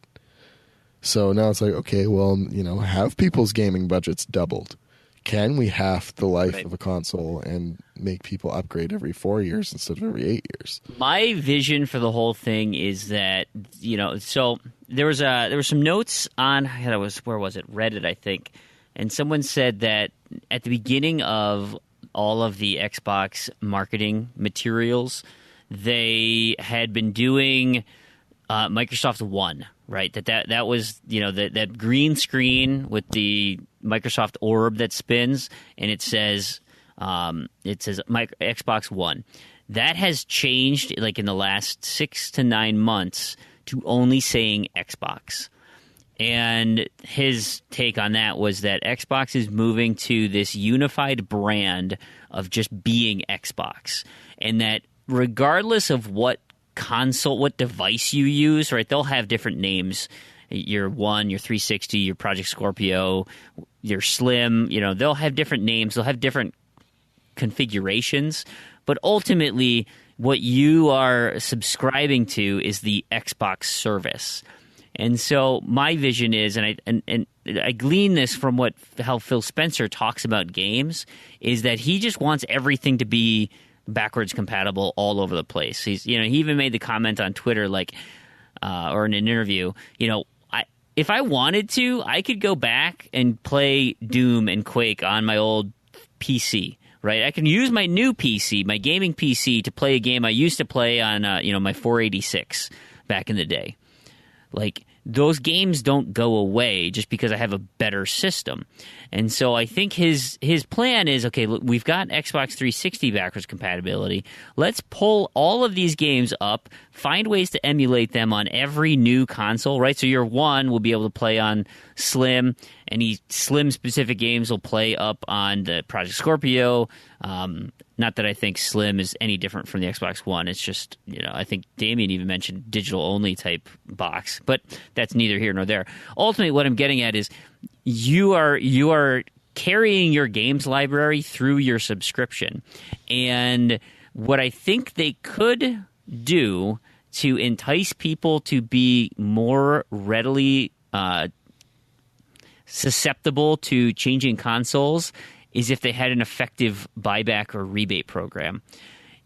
So now it's like, okay, well, have people's gaming budgets doubled? can we half the life Right. of a console and make people upgrade every 4 years instead of every 8 years? My vision for the whole thing is that, so there was some notes on, where was it, Reddit, I think, and someone said that at the beginning of all of the Xbox marketing materials, they had been doing Microsoft One, right? That was, that green screen with the Microsoft orb that spins, and it says Xbox One. That has changed like in the last 6 to 9 months to only saying Xbox. And his take on that was that Xbox is moving to this unified brand of just being Xbox, and that regardless of what console, what device you use, right, they'll have different names. Your One, your 360, your Project Scorpio, your Slim, they'll have different names. They'll have different configurations, but ultimately what you are subscribing to is the Xbox service. And so my vision is, and I glean this from how Phil Spencer talks about games, is that he just wants everything to be backwards compatible all over the place. He even made the comment on Twitter, or in an interview, if I wanted to, I could go back and play Doom and Quake on my old PC. Right, I can use my new PC, my gaming PC, to play a game I used to play on, my 486 back in the day. Like, those games don't go away just because I have a better system. And so I think his plan is, okay, look, we've got Xbox 360 backwards compatibility. Let's pull all of these games up, find ways to emulate them on every new console, right? So your One will be able to play on Slim. Any Slim-specific games will play up on the Project Scorpio. Not that I think Slim is any different from the Xbox One. It's just, I think Damien even mentioned digital-only type box. But that's neither here nor there. Ultimately, what I'm getting at is you are carrying your games library through your subscription. And what I think they could do to entice people to be more readily susceptible to changing consoles is if they had an effective buyback or rebate program.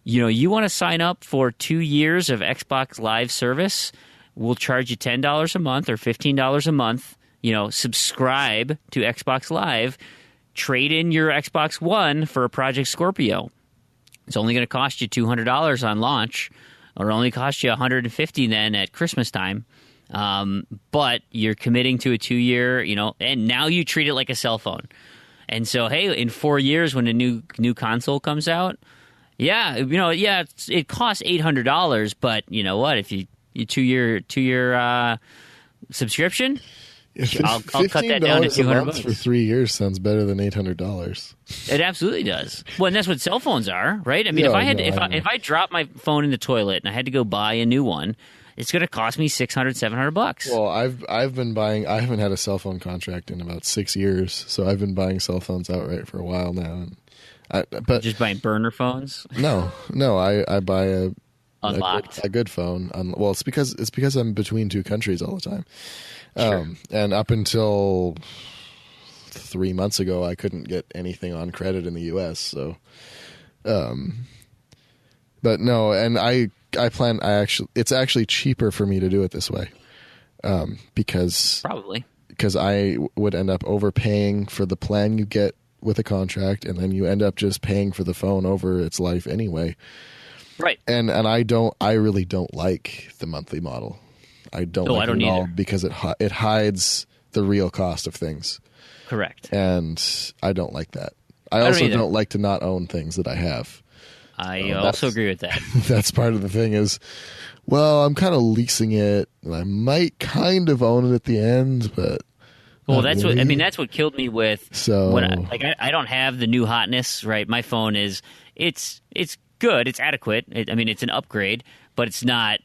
You want to sign up for 2 years of Xbox Live service, we'll charge you $10 a month or $15 a month. Subscribe to Xbox Live, trade in your Xbox One for a Project Scorpio. It's only going to cost you $200 on launch, or only cost you $150 then at Christmas time. But you're committing to a 2-year, and now you treat it like a cell phone. And so, hey, in 4 years when a new console comes out, it costs $800, but you know what? If you 2-year subscription, I'll cut that down to $200 for 3 years sounds better than $800. It absolutely does. Well, and that's what cell phones are, right? I mean, if I drop my phone in the toilet and I had to go buy a new one, it's going to cost me $600-$700. Well, I've been buying. I haven't had a cell phone contract in about 6 years, so I've been buying cell phones outright for a while now. But just buying burner phones? No, I buy unlocked a good phone. Well, it's because I'm between two countries all the time. Sure. And up until 3 months ago, I couldn't get anything on credit in the U.S. So, but no, and I plan. It's actually cheaper for me to do it this way, because I would end up overpaying for the plan you get with a contract, and then you end up just paying for the phone over its life anyway. Right. And I really don't like the monthly model. I don't like it at all because it hides the real cost of things. Correct. And I don't like that. I also don't like to not own things that I have. I also agree with that. That's part of the thing is, well, I'm kind of leasing it, and I might kind of own it at the end, but that's what killed me with. So when I don't have the new hotness, right? My phone it's good, it's adequate. It's an upgrade, but it's not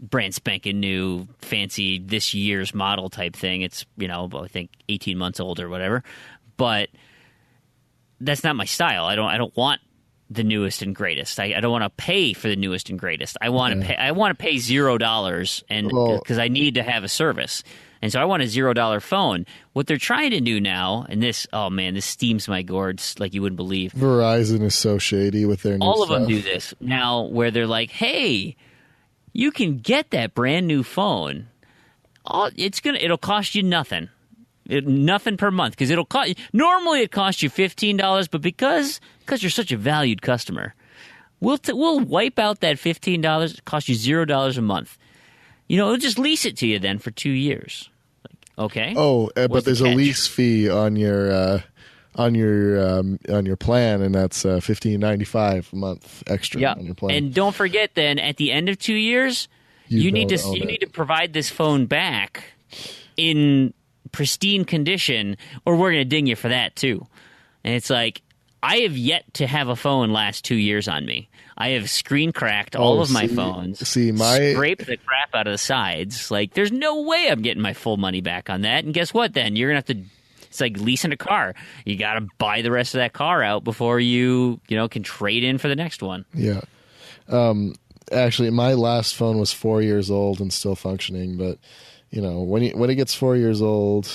brand spanking new, fancy this year's model type thing. It's I think 18 months old or whatever, but that's not my style. I don't want the newest and greatest. I don't want to pay for the newest and greatest. I want to pay $0, and because I need to have a service. And so I want a $0 phone. What they're trying to do now, and this, oh man, this steams my gourds like you wouldn't believe. Verizon is so shady with their new All stuff. of them do this now, where they're like, hey, you can get that brand new phone. It'll cost you nothing. Nothing per month, because it'll cost. Normally it costs you $15, but because you're such a valued customer, we'll wipe out that $15. It costs you $0 a month. It'll just lease it to you then for 2 years. Okay. Oh, but What's the there's a catch? lease fee on your plan, and that's $15.95 a month extra Yeah, on your plan. and don't forget then at the end of 2 years, you need to provide this phone back in pristine condition, or we're going to ding you for that too. And it's like, I have yet to have a phone last 2 years on me. I have screen cracked all of my phones. Scraped the crap out of the sides. Like, there's no way I'm getting my full money back on that. And guess what? Then you're gonna have to. It's like leasing a car. You got to buy the rest of that car out before you can trade in for the next one. Yeah. Actually, my last phone was 4 years old and still functioning, but when it gets 4 years old,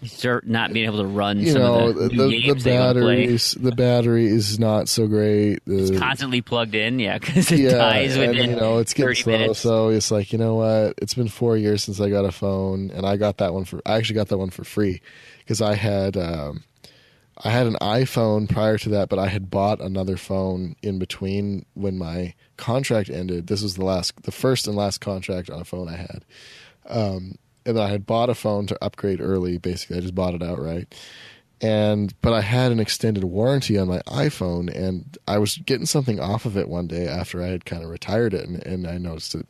Start not being able to run you some know, of the new games they wanna play. the battery is not so great. It's constantly plugged in, because it dies within it's getting 30 slow. minutes. So it's like, you know what? It's been 4 years since I got a phone, and I actually got that one for free because I had an iPhone prior to that, but I had bought another phone in between when my contract ended. This was the first and last contract on a phone I had. And I had bought a phone to upgrade early. Basically, I just bought it outright. But I had an extended warranty on my iPhone, and I was getting something off of it one day after I had kind of retired it, and I noticed that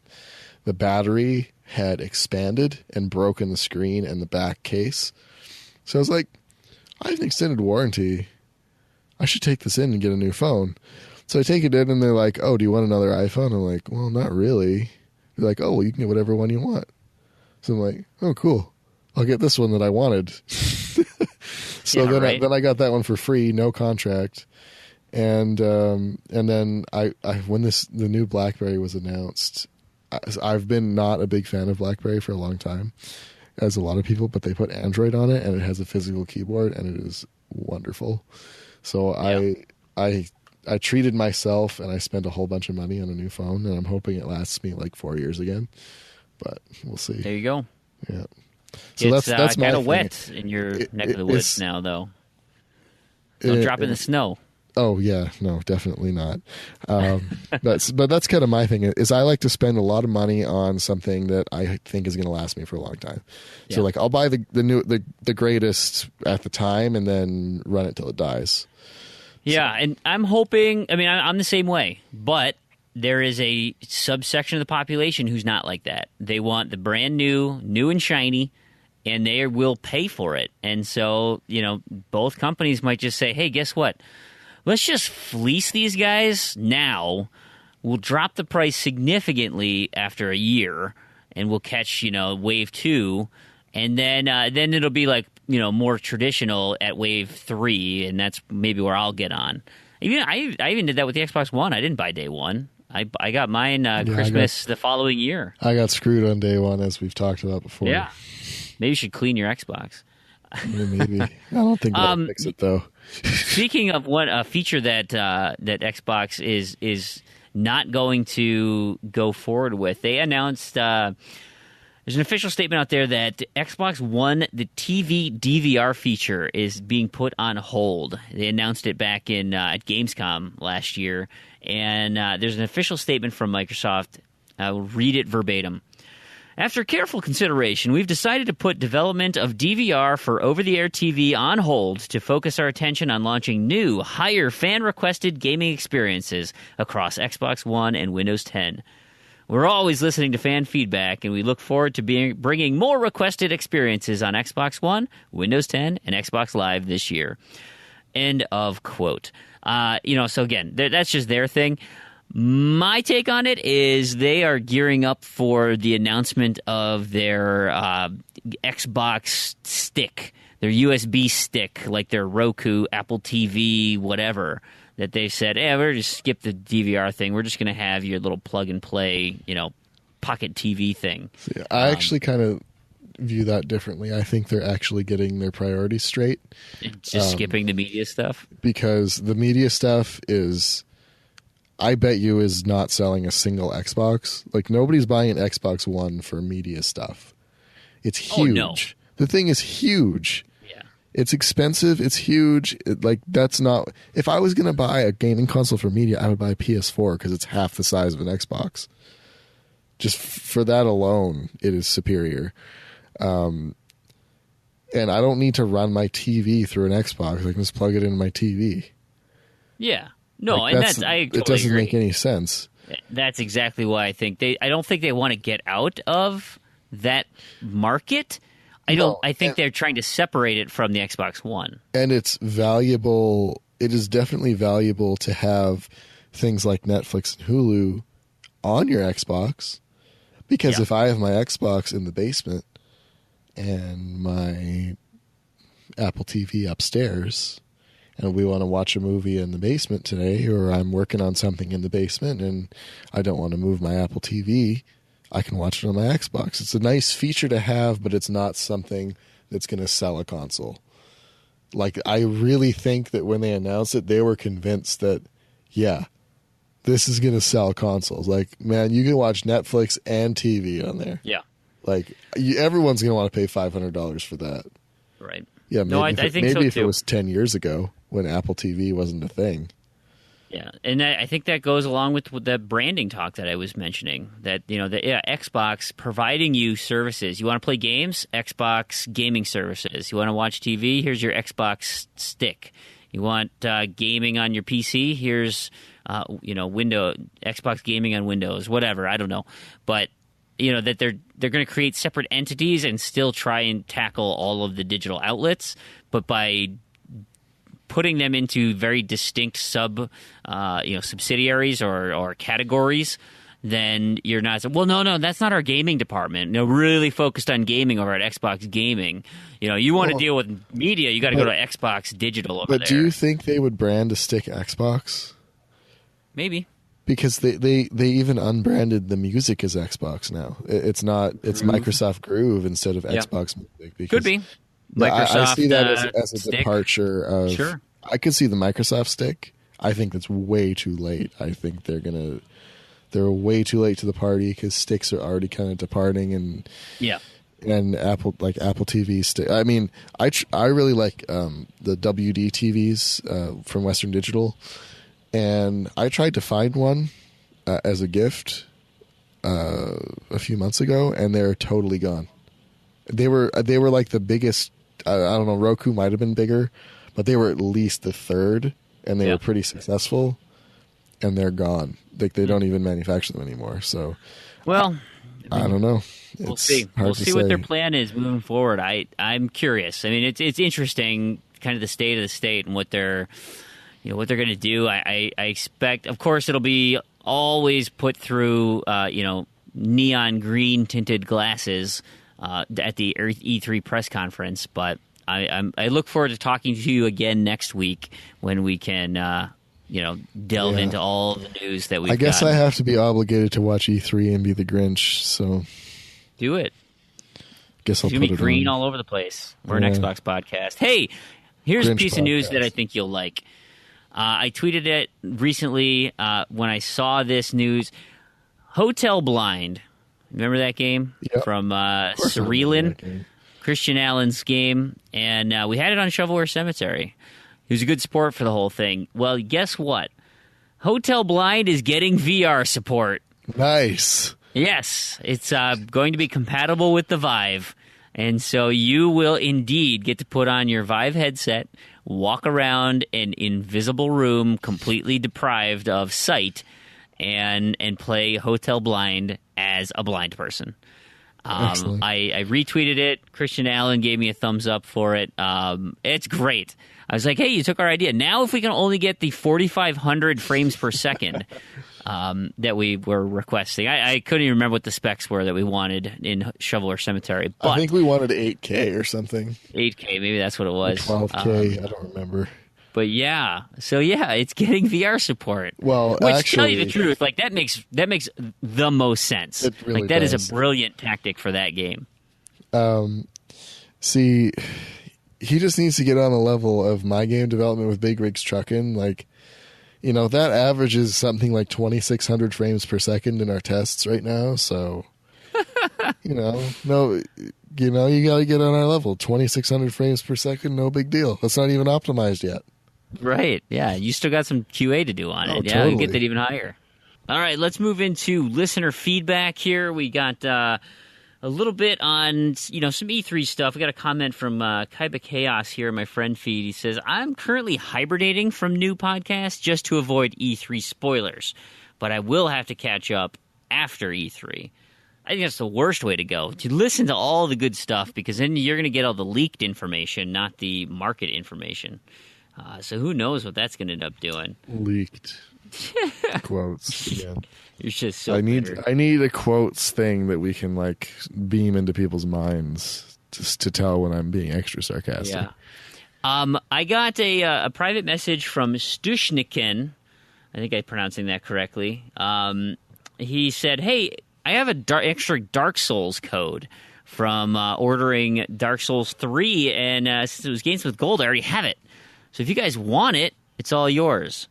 the battery had expanded and broken the screen and the back case. So I was like, I have an extended warranty. I should take this in and get a new phone. So I take it in, and they're like, oh, do you want another iPhone? I'm like, well, not really. They're like, oh, well, you can get whatever one you want. So I'm like, oh, cool. I'll get this one that I wanted. Then I got that one for free, no contract. And then when the new BlackBerry was announced, I've been not a big fan of BlackBerry for a long time, as a lot of people, but they put Android on it, and it has a physical keyboard, and it is wonderful. So I treated myself, and I spent a whole bunch of money on a new phone, and I'm hoping it lasts me like 4 years again. But we'll see. There you go. Yeah. So it's that's my kind of thing. wet in your neck of the woods now, though. Don't drop in the snow. Oh yeah, no, definitely not. But that's kind of my thing. Is I like to spend a lot of money on something that I think is going to last me for a long time. Yeah. So like I'll buy the greatest at the time and then run it till it dies. Yeah, and I'm hoping. I mean, I'm the same way, but there is a subsection of the population who's not like that. They want the brand new and shiny, and they will pay for it. And so, both companies might just say, hey, guess what? Let's just fleece these guys now. We'll drop the price significantly after a year, and we'll catch, wave 2. And then it'll be like, more traditional at wave 3, and that's maybe where I'll get on. I even did that with the Xbox One. I didn't buy day one. I got mine Christmas the following year. I got screwed on day one, as we've talked about before. Yeah. Maybe you should clean your Xbox. Maybe. I don't think that'll fix it, though. Speaking of a feature that Xbox is not going to go forward with, they announced there's an official statement out there that Xbox One, the TV DVR feature, is being put on hold. They announced it back in at Gamescom last year, and there's an official statement from Microsoft. I will read it verbatim. After careful consideration, we've decided to put development of DVR for over-the-air TV on hold to focus our attention on launching new, higher fan-requested gaming experiences across Xbox One and Windows 10. We're always listening to fan feedback, and we look forward to bringing more requested experiences on Xbox One, Windows 10, and Xbox Live this year. End of quote. So again, that's just their thing. My take on it is they are gearing up for the announcement of their Xbox stick, their USB stick, like their Roku, Apple TV, whatever, that they've said, we're just skip the DVR thing. We're just going to have your little plug and play, pocket TV thing. Yeah, I actually kind of view that differently. I think they're actually getting their priorities straight. Just skipping the media stuff. Because the media stuff is, I bet you, is not selling a single Xbox. Like, nobody's buying an Xbox One for media stuff. It's huge. Oh, no. The thing is huge. Yeah. It's expensive. It's huge. That's not. If I was going to buy a gaming console for media, I would buy a PS4 because it's half the size of an Xbox. Just for that alone, it is superior. And I don't need to run my TV through an Xbox. I can just plug it into my TV. Yeah. No, Like, and I totally it doesn't agree. make any sense. That's exactly why I don't think they want to get out of that market. I think they're trying to separate it from the Xbox One. And it's valuable. It is definitely valuable to have things like Netflix and Hulu on your Xbox, because if I have my Xbox in the basement and my Apple TV upstairs, and we want to watch a movie in the basement today, or I'm working on something in the basement and I don't want to move my Apple TV, I can watch it on my Xbox. It's a nice feature to have, but it's not something that's going to sell a console. Like, I really think that when they announced it, they were convinced that, yeah, this is going to sell consoles. Like, man, you can watch Netflix and TV on there. Yeah. Like, everyone's going to want to pay $500 for that. Right. Yeah, maybe, No, I think so, if too. it was 10 years ago when Apple TV wasn't a thing. Yeah, and I think that goes along with the branding talk that I was mentioning. That Xbox providing you services. You want to play games? Xbox gaming services. You want to watch TV? Here's your Xbox stick. You want gaming on your PC? Here's Xbox gaming on Windows. Whatever, I don't know, but that they're going to create separate entities and still try and tackle all of the digital outlets, but by putting them into very distinct subsidiaries or categories, then you're not. Well, no, that's not our gaming department. No, really focused on gaming over at Xbox Gaming. You want to deal with media, you got to go to Xbox Digital over there. But do you think they would brand a stick Xbox? Maybe. Because they even unbranded the music as Xbox now. It's Microsoft Groove instead of Xbox Music. Because, could be. Microsoft, I see that as a stick. departure of. Sure. I could see the Microsoft stick. I think that's way too late. I think they're way too late to the party because sticks are already kind of departing, and Apple TV stick. I mean, I really like the WD TVs from Western Digital, and I tried to find one as a gift a few months ago, and they're totally gone. They were like the biggest. I don't know. Roku might have been bigger, but they were at least the third, and they were pretty successful. And they're gone. Like, they don't even manufacture them anymore. So, well, I don't know. We'll see. We'll see what their plan is moving forward. I'm curious. I mean, it's interesting, kind of the state of the state and what they're going to do. I expect, of course, it'll be always put through neon green tinted glasses at the E3 press conference, but I look forward to talking to you again next week when we can delve into all the news that we've got. I guess I have to be obligated to watch E3 and be the Grinch, so do it. Guess I'll put it on. It's going to be green all over the place. We're an Xbox podcast. Hey, here's a piece of news that I think you'll like. I tweeted it recently when I saw this news. Hotel Blind. Remember that game from Cerealin? Christian Allen's game. And we had it on Shovelware Cemetery. He was a good sport for the whole thing. Well, guess what? Hotel Blind is getting VR support. Nice. Yes. It's going to be compatible with the Vive. And so you will indeed get to put on your Vive headset, walk around an invisible room completely deprived of sight, and play Hotel Blind as a blind person. I retweeted it. Christian Allen gave me a thumbs up for it. It's great. I was like, hey, you took our idea. Now if we can only get the 4,500 frames per second that we were requesting. I couldn't even remember what the specs were that we wanted in Shovelware Cemetery. But I think we wanted 8K or something. 8K, maybe that's what it was. Or 12K, I don't remember. But yeah, so yeah, it's getting VR support. Well, which, actually, tell you the truth, like that makes the most sense. It really like that does. is a brilliant tactic for that game. See, he just needs to get on the level of my game development with Big Rigs Truckin'. Like, that averages something like 2,600 frames per second in our tests right now. So, you got to get on our level. 2,600 frames per second, no big deal. That's not even optimized yet. Right. Yeah. You still got some QA to do on it. Oh, Yeah. totally. You get that even higher. All right. Let's move into listener feedback here. We got a little bit on, some E3 stuff. We got a comment from Kaiba Chaos here in my friend feed. He says, I'm currently hibernating from new podcasts just to avoid E3 spoilers, but I will have to catch up after E3. I think that's the worst way to go. To listen to all the good stuff, because then you're going to get all the leaked information, not the market information. So who knows what that's going to end up doing? Leaked quotes. Yeah. You're just so I bitter. need a quotes thing that we can beam into people's minds just to tell when I'm being extra sarcastic. Yeah. I got a private message from Stushnikin. I think I'm pronouncing that correctly. He said, "Hey, I have a extra Dark Souls code from ordering Dark Souls 3, and since it was Games with Gold, I already have it. So if you guys want it, it's all yours."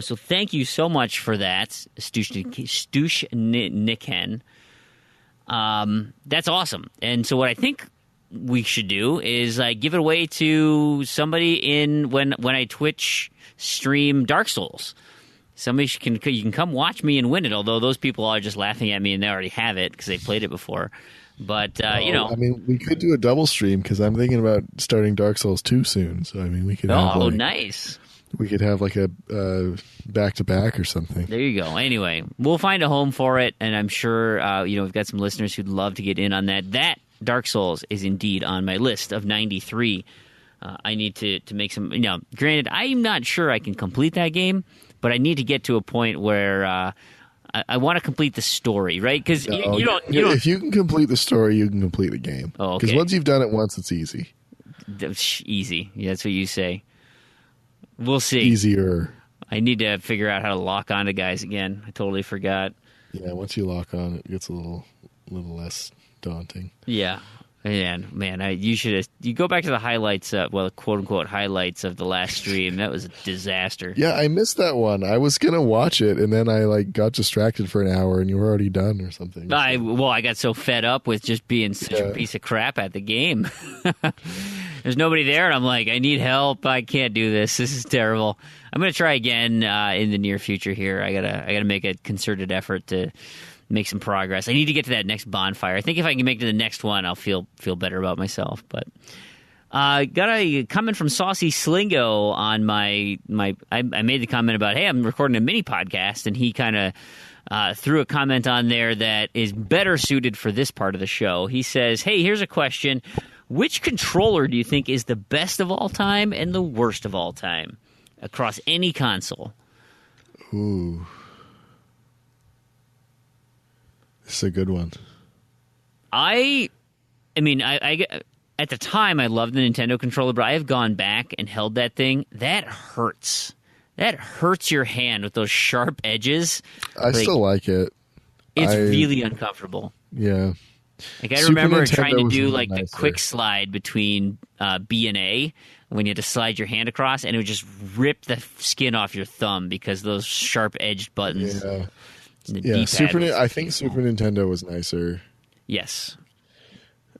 So thank you so much for that, Stushnikin. That's awesome. And so what I think we should do is give it away to somebody when I Twitch stream Dark Souls. You can come watch me and win it, although those people are just laughing at me and they already have it because they played it before. But, I mean, we could do a double stream because I'm thinking about starting Dark Souls 2 soon. So, I mean, we could have nice. We could have a back-to-back or something. There you go. Anyway, we'll find a home for it, and I'm sure we've got some listeners who'd love to get in on that. That Dark Souls is indeed on my list of 93. I need to make some. Granted, I'm not sure I can complete that game, but I need to get to a point where I want to complete the story, right? Because you don't. If you can complete the story, you can complete the game. Oh, okay. Because once you've done it once, it's easy. Easy. Yeah, that's what you say. We'll see. Easier. I need to figure out how to lock onto guys again. I totally forgot. Yeah, once you lock on, it gets a little less daunting. Yeah. And man, you go back to the highlights, quote unquote highlights of the last stream. That was a disaster. Yeah, I missed that one. I was gonna watch it, and then I got distracted for an hour, and you were already done or something. I got so fed up with just being such a piece of crap at the game. There's nobody there, and I'm like, I need help. I can't do this. This is terrible. I'm gonna try again in the near future. Here, I gotta make a concerted effort to make some progress. I need to get to that next bonfire. I think if I can make it to the next one, I'll feel better about myself. But got a comment from Saucy Slingo on my. I made the comment about, hey, I'm recording a mini podcast, and he kind of threw a comment on there that is better suited for this part of the show. He says, hey, here's a question. Which controller do you think is the best of all time and the worst of all time across any console? Ooh. This is a good one. I mean, I at the time I loved the Nintendo controller, but I have gone back and held that thing. That hurts. That hurts your hand with those sharp edges. I still like it. It's really uncomfortable. Yeah. Like I Super remember Nintendo trying to was do really like the nicer. quick slide between B and A when you had to slide your hand across, and it would just rip the skin off your thumb because those sharp edged buttons. Yeah. and the Yeah. D-pad was- I think Super Nintendo was nicer. Yes.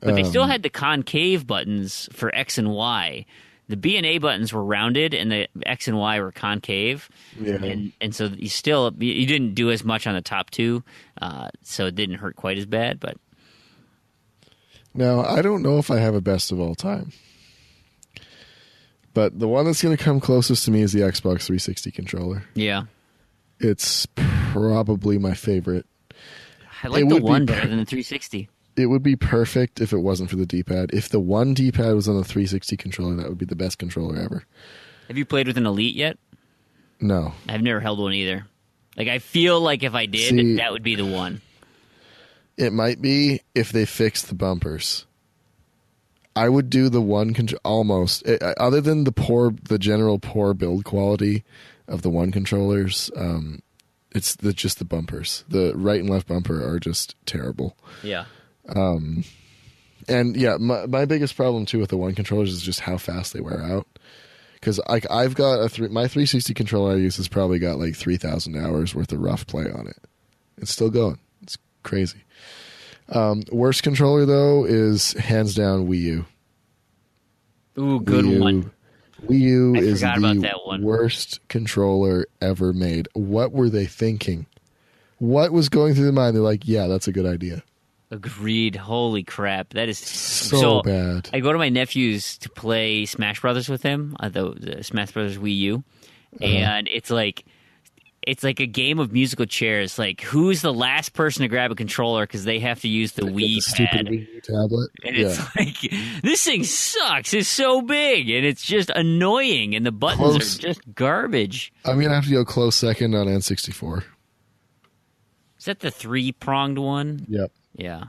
But they still had the concave buttons for X and Y. The B and A buttons were rounded, and the X and Y were concave. Yeah. And so you didn't do as much on the top two, so it didn't hurt quite as bad. But Now, I don't know if I have a best of all time. But the one that's going to come closest to me is the Xbox 360 controller. yeah, It's probably my favorite. I like It the would be one better than the 360. It would be perfect if it wasn't for the D-pad. If the one D-pad was on the 360 controller, that would be the best controller ever. Have you played with an Elite yet? No. I've never held one either. Like I feel like if I did, See- that would be the one. It might be if they fix the bumpers. I would do the one almost. Other than the general poor build quality of the one controllers, it's just the bumpers. The right and left bumper are just terrible. Yeah. And yeah, my biggest problem too with the one controllers is just how fast they wear out. Because I've got my 360 controller I use has probably got like 3,000 hours worth of rough play on it. It's still going. It's crazy. Worst controller though is hands down Wii U. Ooh, good one. Wii U I is forgot about the that one. worst controller ever made. What were they thinking? What was going through their mind? They're like, yeah, that's a good idea. Agreed. Holy crap. That is So bad. I go to my nephew's to play Smash Brothers with him, the Smash Brothers Wii U, and it's like a game of musical chairs. Like, who's the last person to grab a controller because they have to use the Wii pad? Stupid Wii U tablet. And it's like, this thing sucks. It's so big, and it's just annoying, and the buttons are just garbage. I'm going to have to go close second on N64. Is that the 3-pronged one? Yep. Yeah.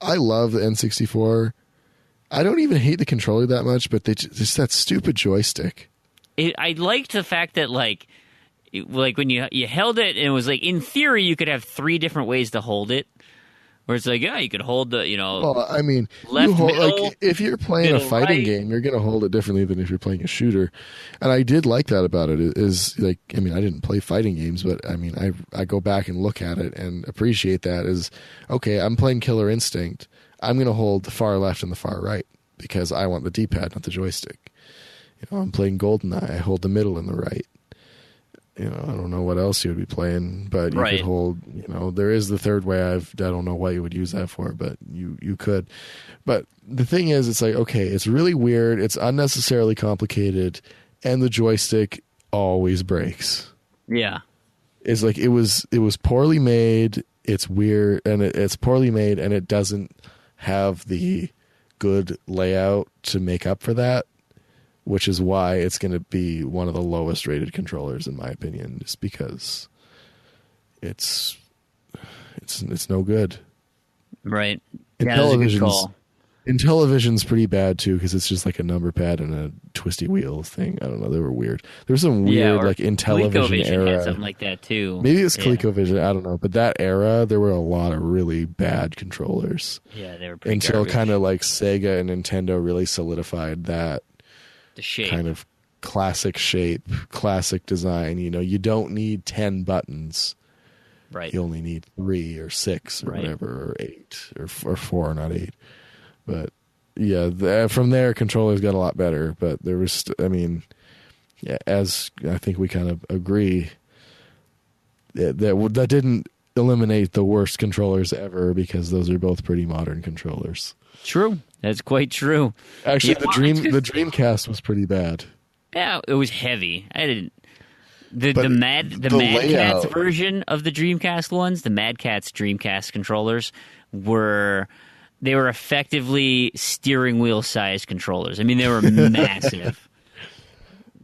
I love the N64. I don't even hate the controller that much, but just that stupid joystick. I liked the fact that, like when you held it, and it was like, in theory, you could have 3 different ways to hold it. Where it's like, yeah, you could hold the, Well, I mean, left, middle, like, if you're playing a fighting game, you're going to hold it differently than if you're playing a shooter. And I did like that about it. Is like, I mean, I didn't play fighting games, but I mean, I go back and look at it and appreciate that as, okay, I'm playing Killer Instinct. I'm going to hold the far left and the far right because I want the D-pad, not the joystick. I'm playing GoldenEye. I hold the middle and the right. I don't know what else you would be playing, but you could hold, there is the third way. I don't know what you would use that for, but you could. But the thing is, it's like, okay, it's really weird. It's unnecessarily complicated. And the joystick always breaks. Yeah. It's like, it was poorly made. It's weird and it's poorly made and it doesn't have the good layout to make up for that. Which is why it's going to be one of the lowest rated controllers in my opinion, just because it's no good. Right. Intellivision's pretty bad too because it's just like a number pad and a twisty wheel thing. I don't know. They were weird. There was some weird like Intellivision era. Had something like that too. Maybe it's ColecoVision. I don't know. But that era, there were a lot of really bad controllers. Yeah, they were pretty until garbage. Kind of like Sega and Nintendo really solidified that. The shape. Kind of classic shape, classic design. You don't need 10 buttons. Right. You only need 3 or 6 or whatever, or 8 or 4, not 8. But yeah, from there, controllers got a lot better. But there was, as I think we kind of agree, that didn't eliminate the worst controllers ever because those are both pretty modern controllers. True. That's quite true. Actually, the Dreamcast was pretty bad. Yeah, it was heavy. I didn't. The Mad Catz version of the Dreamcast ones, the Mad Catz Dreamcast controllers were effectively steering wheel sized controllers. I mean, they were massive,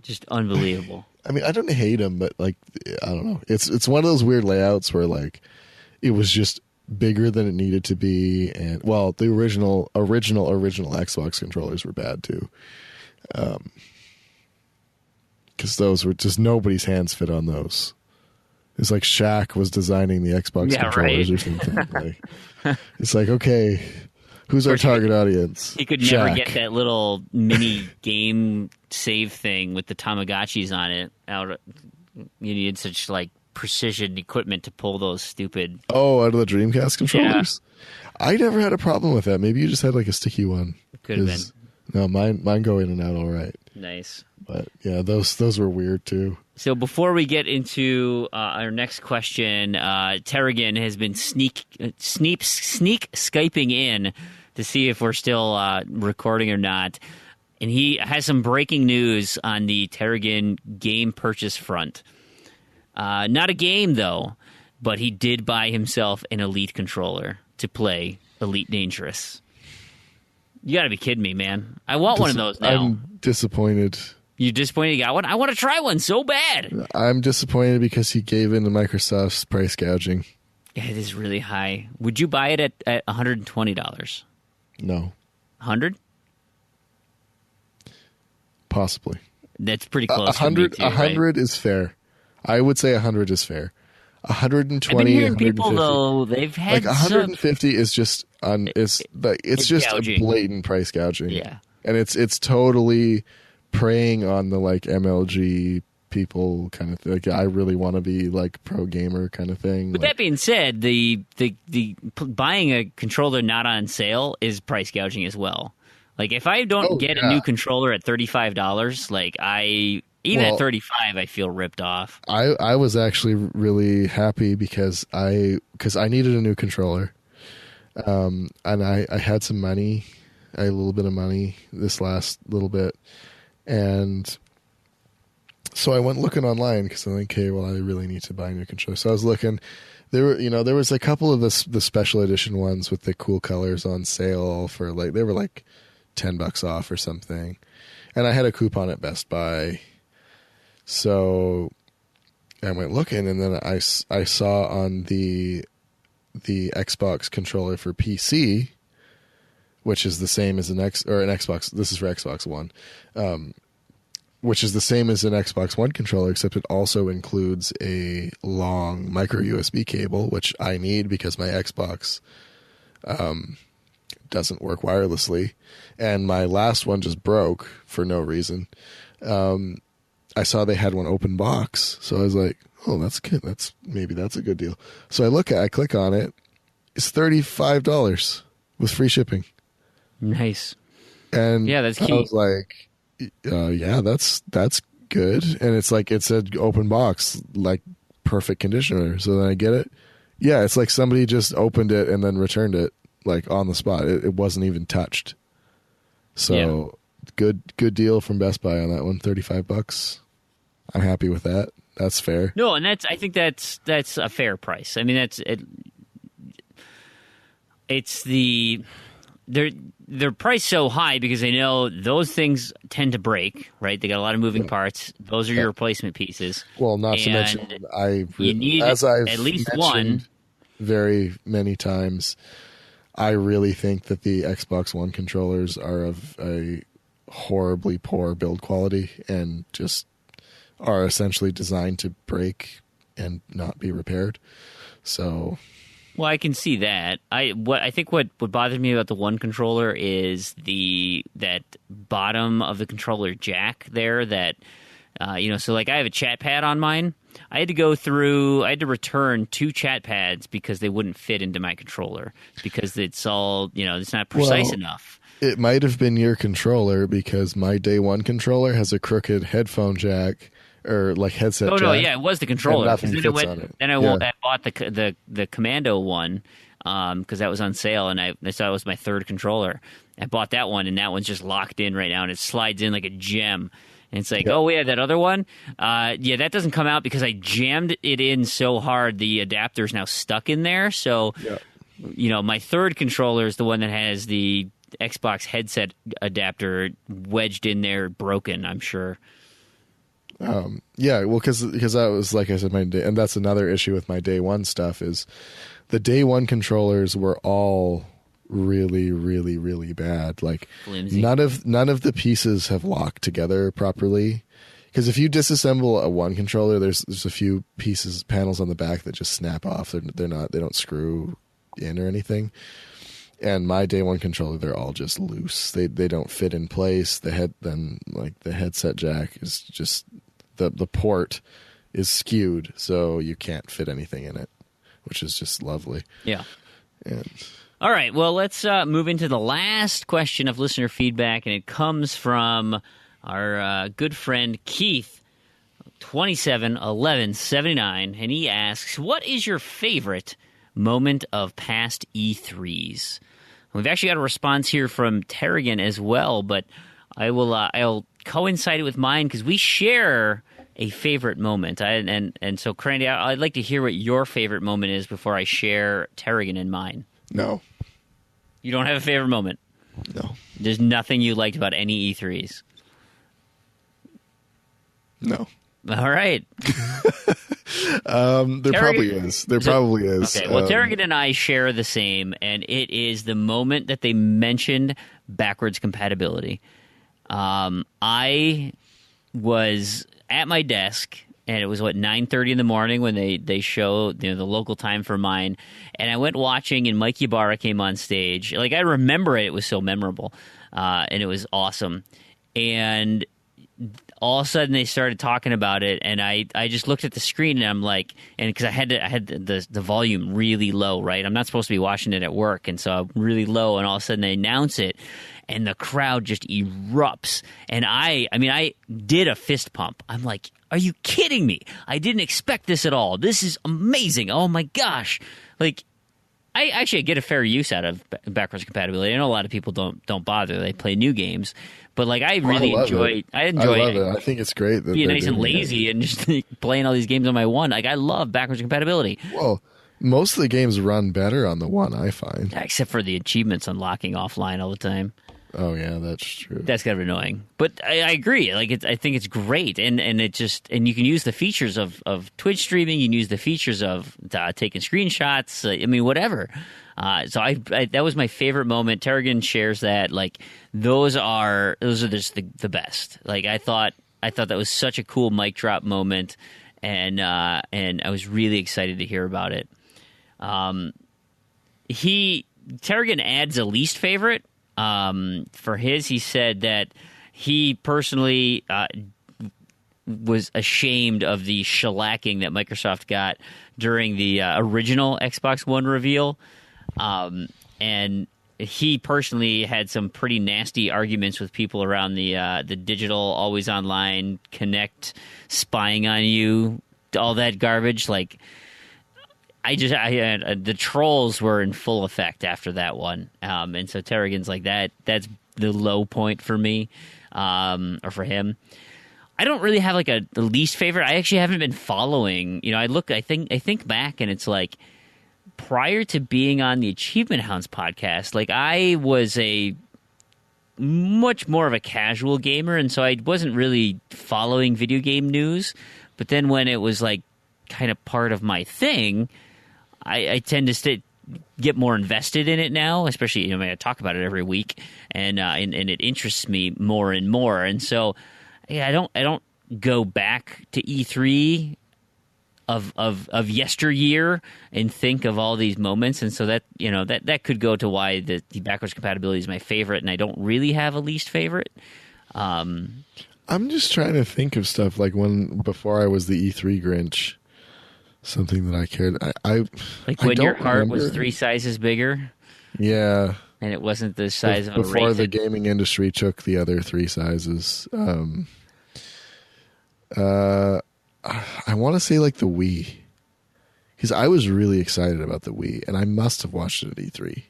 just unbelievable. I mean, I don't hate them, but like, I don't know. It's one of those weird layouts where like it was just bigger than it needed to be, and well, the original Xbox controllers were bad too, because those were just nobody's hands fit on those. It's like Shaq was designing the Xbox controllers or something. It's like, okay, who's our target audience? He could never get that little mini game save thing with the Tamagotchis on it out. You needed such like precision equipment to pull those stupid out of the Dreamcast controllers. Yeah. I never had a problem with that. Maybe you just had like a sticky one. Could have been. No, mine go in and out all right. Nice. But yeah, those were weird too. So before we get into our next question, Terrigan has been sneak Skyping in to see if we're still recording or not. And he has some breaking news on the Terrigan game purchase front. Not a game, though, but he did buy himself an Elite controller to play Elite Dangerous. You gotta be kidding me, man. I want one of those now. I'm disappointed. You disappointed you got one? I want to try one so bad. I'm disappointed because he gave in to Microsoft's price gouging. Yeah, it is really high. Would you buy it at $120? No. 100? possibly. That's pretty close. 100, to me too, 100 is fair. I would say 100 is fair. 120, I've been hearing 150. people though they've had Like 150 is just it's just gouging. a blatant price gouging. Yeah. And it's totally preying on the like MLG people kind of thing. Like, I really want to be like pro gamer kind of thing. But that being said, the buying a controller not on sale is price gouging as well. Like if I don't get a new controller at $35, like at 35, I feel ripped off. I was actually really happy because I needed a new controller, and I had some money, I had a little bit of money this last little bit, and so I went looking online because I'm like, okay, well, I really need to buy a new controller. So I was looking. There was a couple of the special edition ones with the cool colors on sale for they were like $10 off or something, and I had a coupon at Best Buy. So I went looking, and then I saw on the Xbox controller for PC, which is the same as an Xbox. This is for Xbox One, which is the same as an Xbox One controller, except it also includes a long micro USB cable, which I need because my Xbox doesn't work wirelessly, and my last one just broke for no reason. I saw they had one open box, so I was like, "Oh, that's good. Maybe that's a good deal." So I click on it. It's $35 with free shipping. Nice. And yeah, that's key. I was like, "Yeah, that's good." And it's like it said open box, like perfect conditioner. So then I get it. Yeah, it's like somebody just opened it and then returned it like on the spot. It wasn't even touched. So good deal from Best Buy on that one. $35. I'm happy with that. That's fair. No, and I think that's a fair price. I mean, they're priced so high because they know those things tend to break, right? They got a lot of moving parts. Those are your replacement pieces. Well, not to mention, you need as I've at least mentioned one very many times, I really think that the Xbox One controllers are of a horribly poor build quality and just are essentially designed to break and not be repaired. So, well, I can see that. I think what bothers me about the One controller is that bottom of the controller jack there. That so like I have a chat pad on mine. I had to return 2 chat pads because they wouldn't fit into my controller because it's all it's not precise enough. It might have been your controller because my Day One controller has a crooked headphone jack or like headset jack. Oh no, yeah, it was the controller. Nothing fits on it. Then I bought the Commando one because that was on sale, and I thought it was my third controller. I bought that one, and that one's just locked in right now, and it slides in like a gem. And it's like, oh, yeah, that other one? That doesn't come out because I jammed it in so hard the adapter's now stuck in there. So, my third controller is the one that has the Xbox headset adapter wedged in there, broken, I'm sure. Well, because that was, like I said, and that's another issue with my Day One stuff is the Day One controllers were all really, really, really bad. Like flimsy. none of the pieces have locked together properly. Because if you disassemble a One controller, there's a few panels on the back that just snap off. They don't screw in or anything. And my Day One controller, they're all just loose. They don't fit in place. The headset jack is just the port is skewed, so you can't fit anything in it, which is just lovely. Yeah. And all right, well, let's move into the last question of listener feedback, and it comes from our good friend Keith, 271179, and he asks, what is your favorite moment of past E3s? We've actually got a response here from Terrigan as well, but I'll coincide it with mine because we share a favorite moment. And so, Crandy, I'd like to hear what your favorite moment is before I share Terrigan and mine. no. You don't have a favorite moment? No. There's nothing you liked about any E3s? No. All right. There probably is. Okay, well, Terrigan and I share the same, and it is the moment that they mentioned backwards compatibility. I was at my desk, and it was 9:30 in the morning when they show the local time for mine, and I went watching, and Mike Ybarra came on stage. Like, I remember it was so memorable, and it was awesome, and all of a sudden they started talking about it, and I just looked at the screen, and I'm like, and because I had the volume really low, right? I'm not supposed to be watching it at work, and so I'm really low, and all of a sudden they announce it, and the crowd just erupts, and I did a fist pump. I'm like, are you kidding me? I didn't expect this at all. This is amazing. Oh my gosh. Like, I actually get a fair use out of backwards compatibility. I know a lot of people don't bother. They play new games. But like, I really enjoy it. I love it. I think it's great that being nice and lazy and just playing all these games on my one. Like, I love backwards compatibility. Well, most of the games run better on the one, I find. Except for the achievements unlocking offline all the time. Oh yeah, that's true. That's kind of annoying, but I agree. Like, I think it's great, and you can use the features of Twitch streaming. You can use the features of taking screenshots. I mean, whatever. So I that was my favorite moment. Terrigan shares that. Like, those are just the best. Like, I thought that was such a cool mic drop moment, and I was really excited to hear about it. Terrigan adds a least favorite. For his, he said that he personally was ashamed of the shellacking that Microsoft got during the original Xbox One reveal, and he personally had some pretty nasty arguments with people around the digital, always online, Connect, spying on you, all that garbage. Like, the trolls were in full effect after that one, and so Terrigan's like that's the low point for me, or for him. I don't really have like the least favorite. I actually haven't been following. I think back, and it's like, prior to being on the Achievement Hounds podcast, like, I was a much more of a casual gamer, and so I wasn't really following video game news. But then when it was like kind of part of my thing, I tend to get more invested in it now, especially, I talk about it every week, and it interests me more and more. And so, I don't go back to E3 of yesteryear and think of all these moments. And so that could go to why the backwards compatibility is my favorite, and I don't really have a least favorite. I'm just trying to think of stuff like before I was the E3 Grinch. Something that I cared. When your heart was 3 sizes bigger. Yeah, and it wasn't the size of a before raisin. The gaming industry took the other 3 sizes. I want to say like the Wii, because I was really excited about the Wii, and I must have watched it at E3.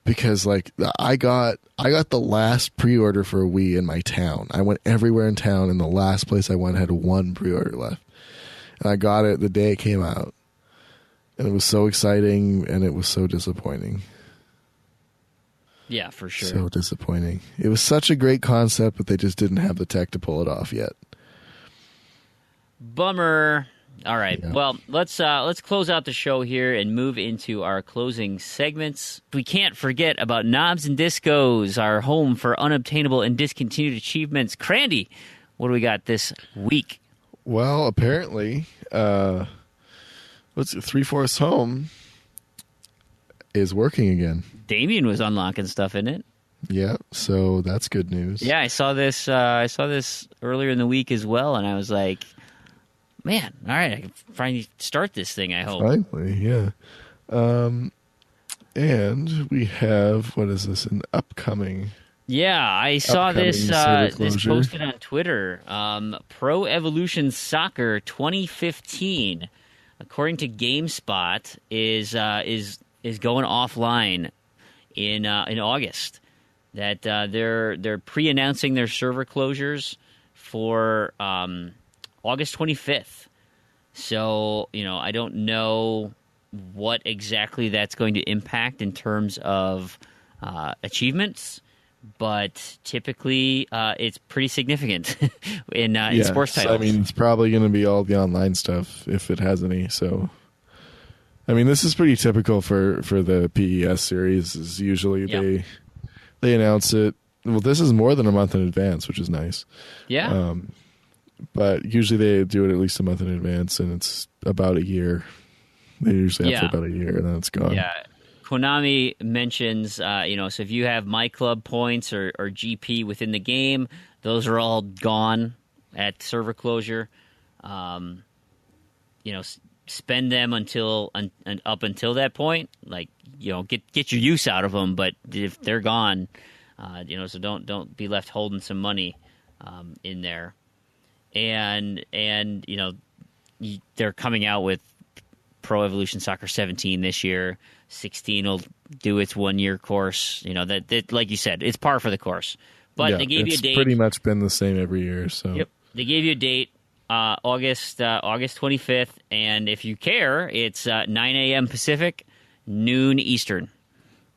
Because like I got the last pre-order for a Wii in my town. I went everywhere in town, and the last place I went had 1 pre-order left. And I got it the day it came out. And it was so exciting, and it was so disappointing. Yeah, for sure. So disappointing. It was such a great concept, but they just didn't have the tech to pull it off yet. Bummer. All right. Yeah. Well, let's close out the show here and move into our closing segments. We can't forget about Knobs and Discos, our home for unobtainable and discontinued achievements. Crandy, what do we got this week? Well, apparently, 3/4 Home is working again. Damien was unlocking stuff in it. Yeah, so that's good news. Yeah, I saw this earlier in the week as well, and I was like, man, all right, I can finally start this thing, I hope. Finally, yeah. And we have, what is this, an upcoming... Yeah, I saw this this posted on Twitter. Pro Evolution Soccer 2015, according to GameSpot, is going offline in August. That they're pre-announcing their server closures for August 25th. So I don't know what exactly that's going to impact in terms of achievements. But typically, it's pretty significant in sports titles. I mean, it's probably going to be all the online stuff if it has any. So, I mean, this is pretty typical for the PES series. Is usually they announce it Well, this is more than a month in advance, which is nice. Yeah. But usually they do it at least a month in advance, and it's about a year. They usually have for about a year, and then it's gone. Yeah. Konami mentions, so if you have My Club points or GP within the game, those are all gone at server closure. Spend them up until that point. Like, get your use out of them. But if they're gone, so don't be left holding some money in there. And they're coming out with Pro Evolution Soccer 17 this year. 16 will do its 1 year course. That like you said, it's par for the course. But they gave you a date. It's pretty much been the same every year. So yep, they gave you a date, August 25th, and if you care, it's 9 a.m. Pacific, noon Eastern,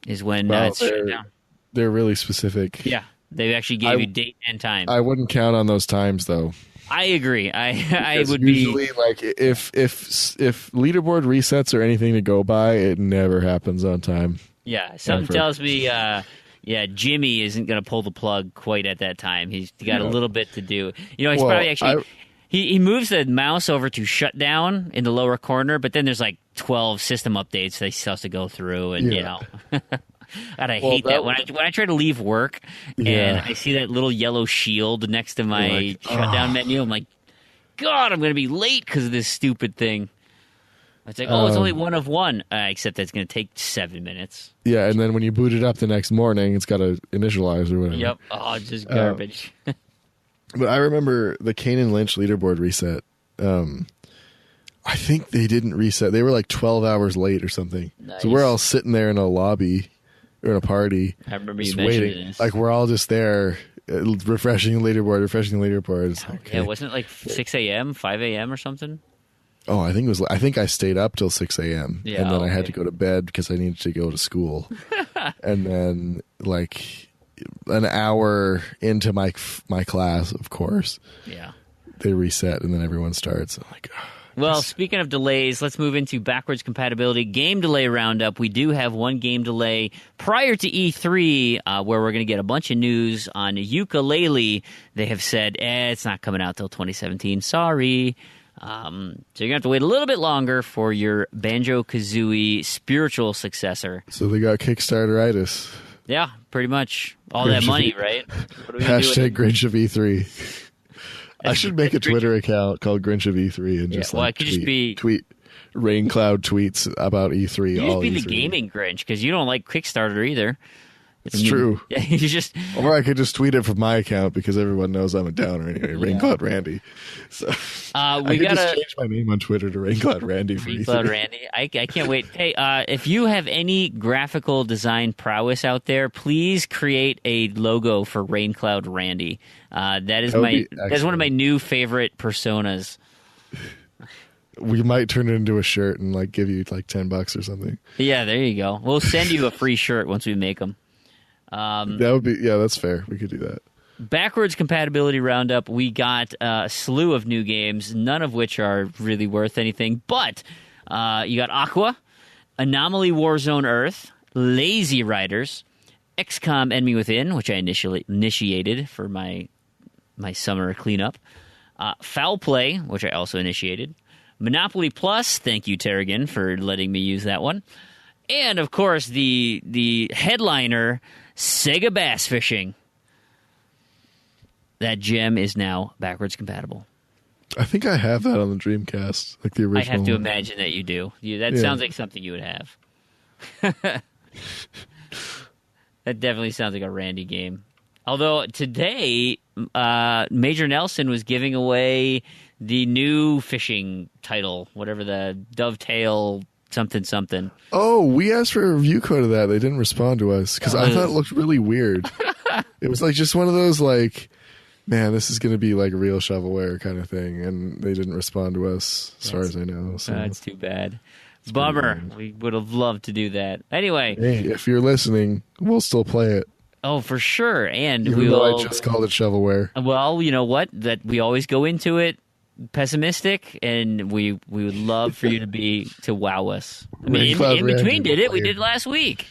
is when it's shut down. They're really specific. Yeah, they actually gave you date and time. I wouldn't count on those times though. I agree. I would usually, be like if leaderboard resets are anything to go by, it never happens on time. Yeah, something tells me. Jimmy isn't going to pull the plug quite at that time. He's got a little bit to do. He's probably actually. He moves the mouse over to shutdown in the lower corner, but then there's like 12 system updates that he still has to go through, and God, I hate that when I try to leave work and I see that little yellow shield next to my shutdown menu. I'm like, God, I'm going to be late because of this stupid thing. It's like, it's only one of one, except that's going to take 7 minutes. Yeah, and then when you boot it up the next morning, it's got to initialize or whatever. Yep. Oh, it's just garbage. But I remember the Kane and Lynch leaderboard reset. I think they didn't reset. They were like 12 hours late or something. Nice. So we're all sitting there in a lobby or in a party. I remember you mentioning this. Like we're all just there refreshing the leaderboard. It's okay. Yeah, wasn't it like 6 a.m., 5 a.m. or something? Oh, I think I stayed up till 6 a.m. Yeah, and then I had to go to bed because I needed to go to school. And then like an hour into my class, of course. Yeah. They reset and then everyone starts. I'm like, well, speaking of delays, let's move into backwards compatibility game delay roundup. We do have one game delay prior to E3 where we're going to get a bunch of news on Yooka-Laylee. They have said, it's not coming out till 2017. Sorry. So you're going to have to wait a little bit longer for your Banjo-Kazooie spiritual successor. So they got Kickstarteritis. Yeah, pretty much. All that money, right? Hashtag Grinch of E3. I should make a Twitter account called Grinch of E3 and just tweet rain cloud tweets about E3. You just be the gaming Grinch because you don't like Kickstarter either. It's true. You just, or I could just tweet it from my account because everyone knows I'm a downer anyway. Raincloud Randy. So I could just change my name on Twitter to Raincloud Randy for Raincloud Randy. I can't wait. Hey, if you have any graphical design prowess out there, please create a logo for Raincloud Randy. That's one of my new favorite personas. We might turn it into a shirt and like give you like $10 or something. Yeah, there you go. We'll send you a free shirt once we make them. That would be that's fair. We could do that. Backwards compatibility roundup. We got a slew of new games, none of which are really worth anything. But you got Aqua, Anomaly Warzone Earth, Lazy Riders, XCOM Enemy Within, which I initiated for my summer cleanup, Foul Play, which I also initiated, Monopoly Plus. Thank you, Terrigan, for letting me use that one, and of course the headliner, Sega Bass Fishing. That gem is now backwards compatible. I think I have that on the Dreamcast, like the original. I have to imagine that you do. That sounds like something you would have. That definitely sounds like a Randy game. Although today, Major Nelson was giving away the new fishing title, whatever the Dovetail something. Oh, we asked for a review code of that. They didn't respond to us because I thought it looked really weird. It was like just one of those like, man, this is going to be like real shovelware kind of thing, and they didn't respond to us as far as I know. So that's too bad. Bummer. We would have loved to do that. Anyway, hey, if you're listening, we'll still play it. Oh, for sure. And even though I just called it shovelware. Well, you know what? That we always go into it pessimistic, and we would love for you to wow us. I mean, in between did it. We did last week.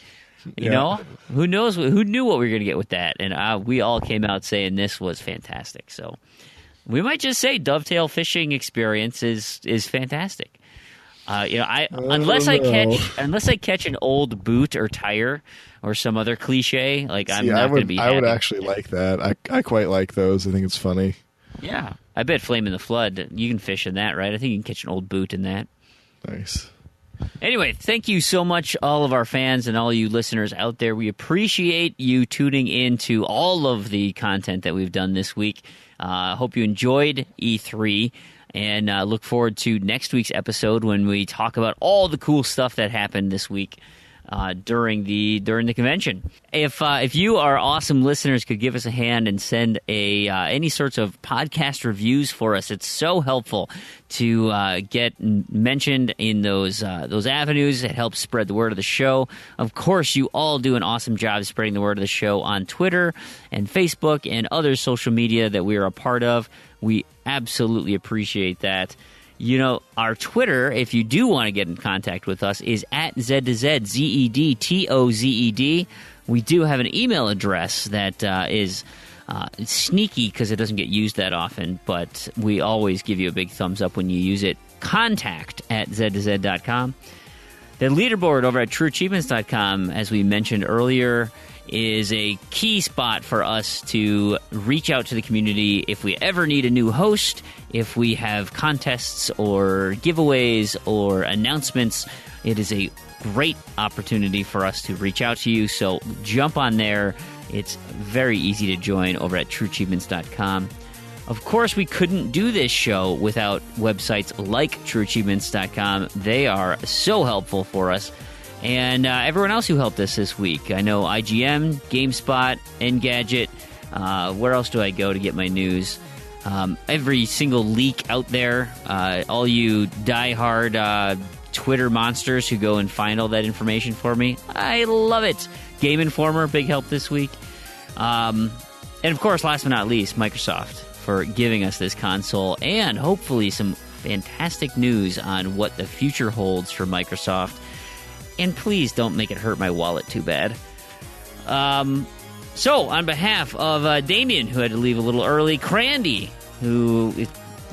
You know, who knows? Who knew what we were going to get with that? And we all came out saying this was fantastic. So we might just say Dovetail Fishing Experience is fantastic. Unless I catch an old boot or tire or some other cliche, like I'm not going to be happy. I would actually like that. I quite like those. I think it's funny. Yeah, I bet Flame in the Flood, you can fish in that, right? I think you can catch an old boot in that. Nice. Anyway, thank you so much, all of our fans and all you listeners out there. We appreciate you tuning in to all of the content that we've done this week. Hope you enjoyed E3, and look forward to next week's episode when we talk about all the cool stuff that happened this week during the convention. If you, our awesome listeners, could give us a hand and send any sorts of podcast reviews for us, it's so helpful to get mentioned in those avenues. It helps spread the word of the show. Of course, you all do an awesome job spreading the word of the show on Twitter and Facebook and other social media that we are a part of. We absolutely appreciate that. You know, our Twitter, if you do want to get in contact with us, is at Z2Z, ZEDTOZED. We do have an email address that is sneaky because it doesn't get used that often, but we always give you a big thumbs up when you use it. Contact at Z2Z.com. The leaderboard over at TrueAchievements.com, as we mentioned earlier, is a key spot for us to reach out to the community if we ever need a new host, if we have contests or giveaways or announcements. It is a great opportunity for us to reach out to you, so jump on there. It's very easy to join over at TrueAchievements.com. Of course, we couldn't do this show without websites like TrueAchievements.com. They are so helpful for us. And everyone else who helped us this week. I know IGM, GameSpot, Engadget. Where else do I go to get my news? Every single leak out there. All you diehard Twitter monsters who go and find all that information for me. I love it. Game Informer, big help this week. And of course, last but not least, Microsoft for giving us this console and hopefully some fantastic news on what the future holds for Microsoft. And please don't make it hurt my wallet too bad. So, on behalf of Damien, who had to leave a little early, Crandy, who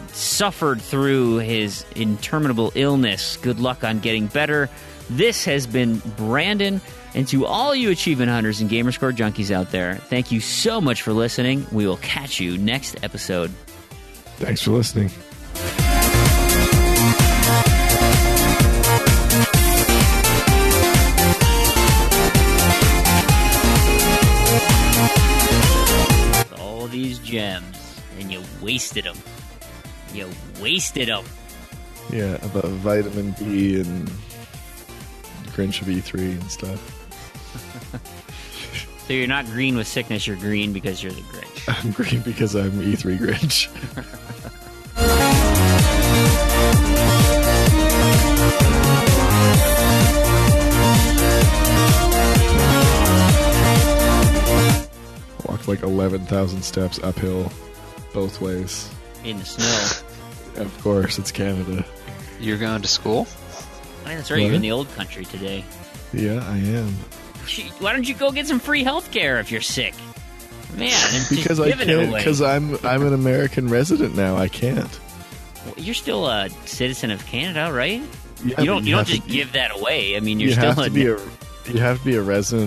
suffered through his interminable illness, good luck on getting better. This has been Brandon. And to all you achievement hunters and Gamerscore junkies out there, thank you so much for listening. We will catch you next episode. Thanks for listening. All these gems, and you wasted them. You wasted them. Yeah, about vitamin D and Grinch of E3 and stuff. So you're not green with sickness, you're green because you're the Grinch. I'm green because I'm E3 Grinch. Walked like 11,000 steps uphill both ways. In the snow. Of course, it's Canada. You're going to school? Oh, that's right, you're in the old country today. Yeah, I am. Why don't you go get some free health care if you're sick? Man, because I can't. Because I'm an American resident now. I can't. Well, you're still a citizen of Canada, right? Yeah, you don't just give that away. I mean, you're still you have to be a resident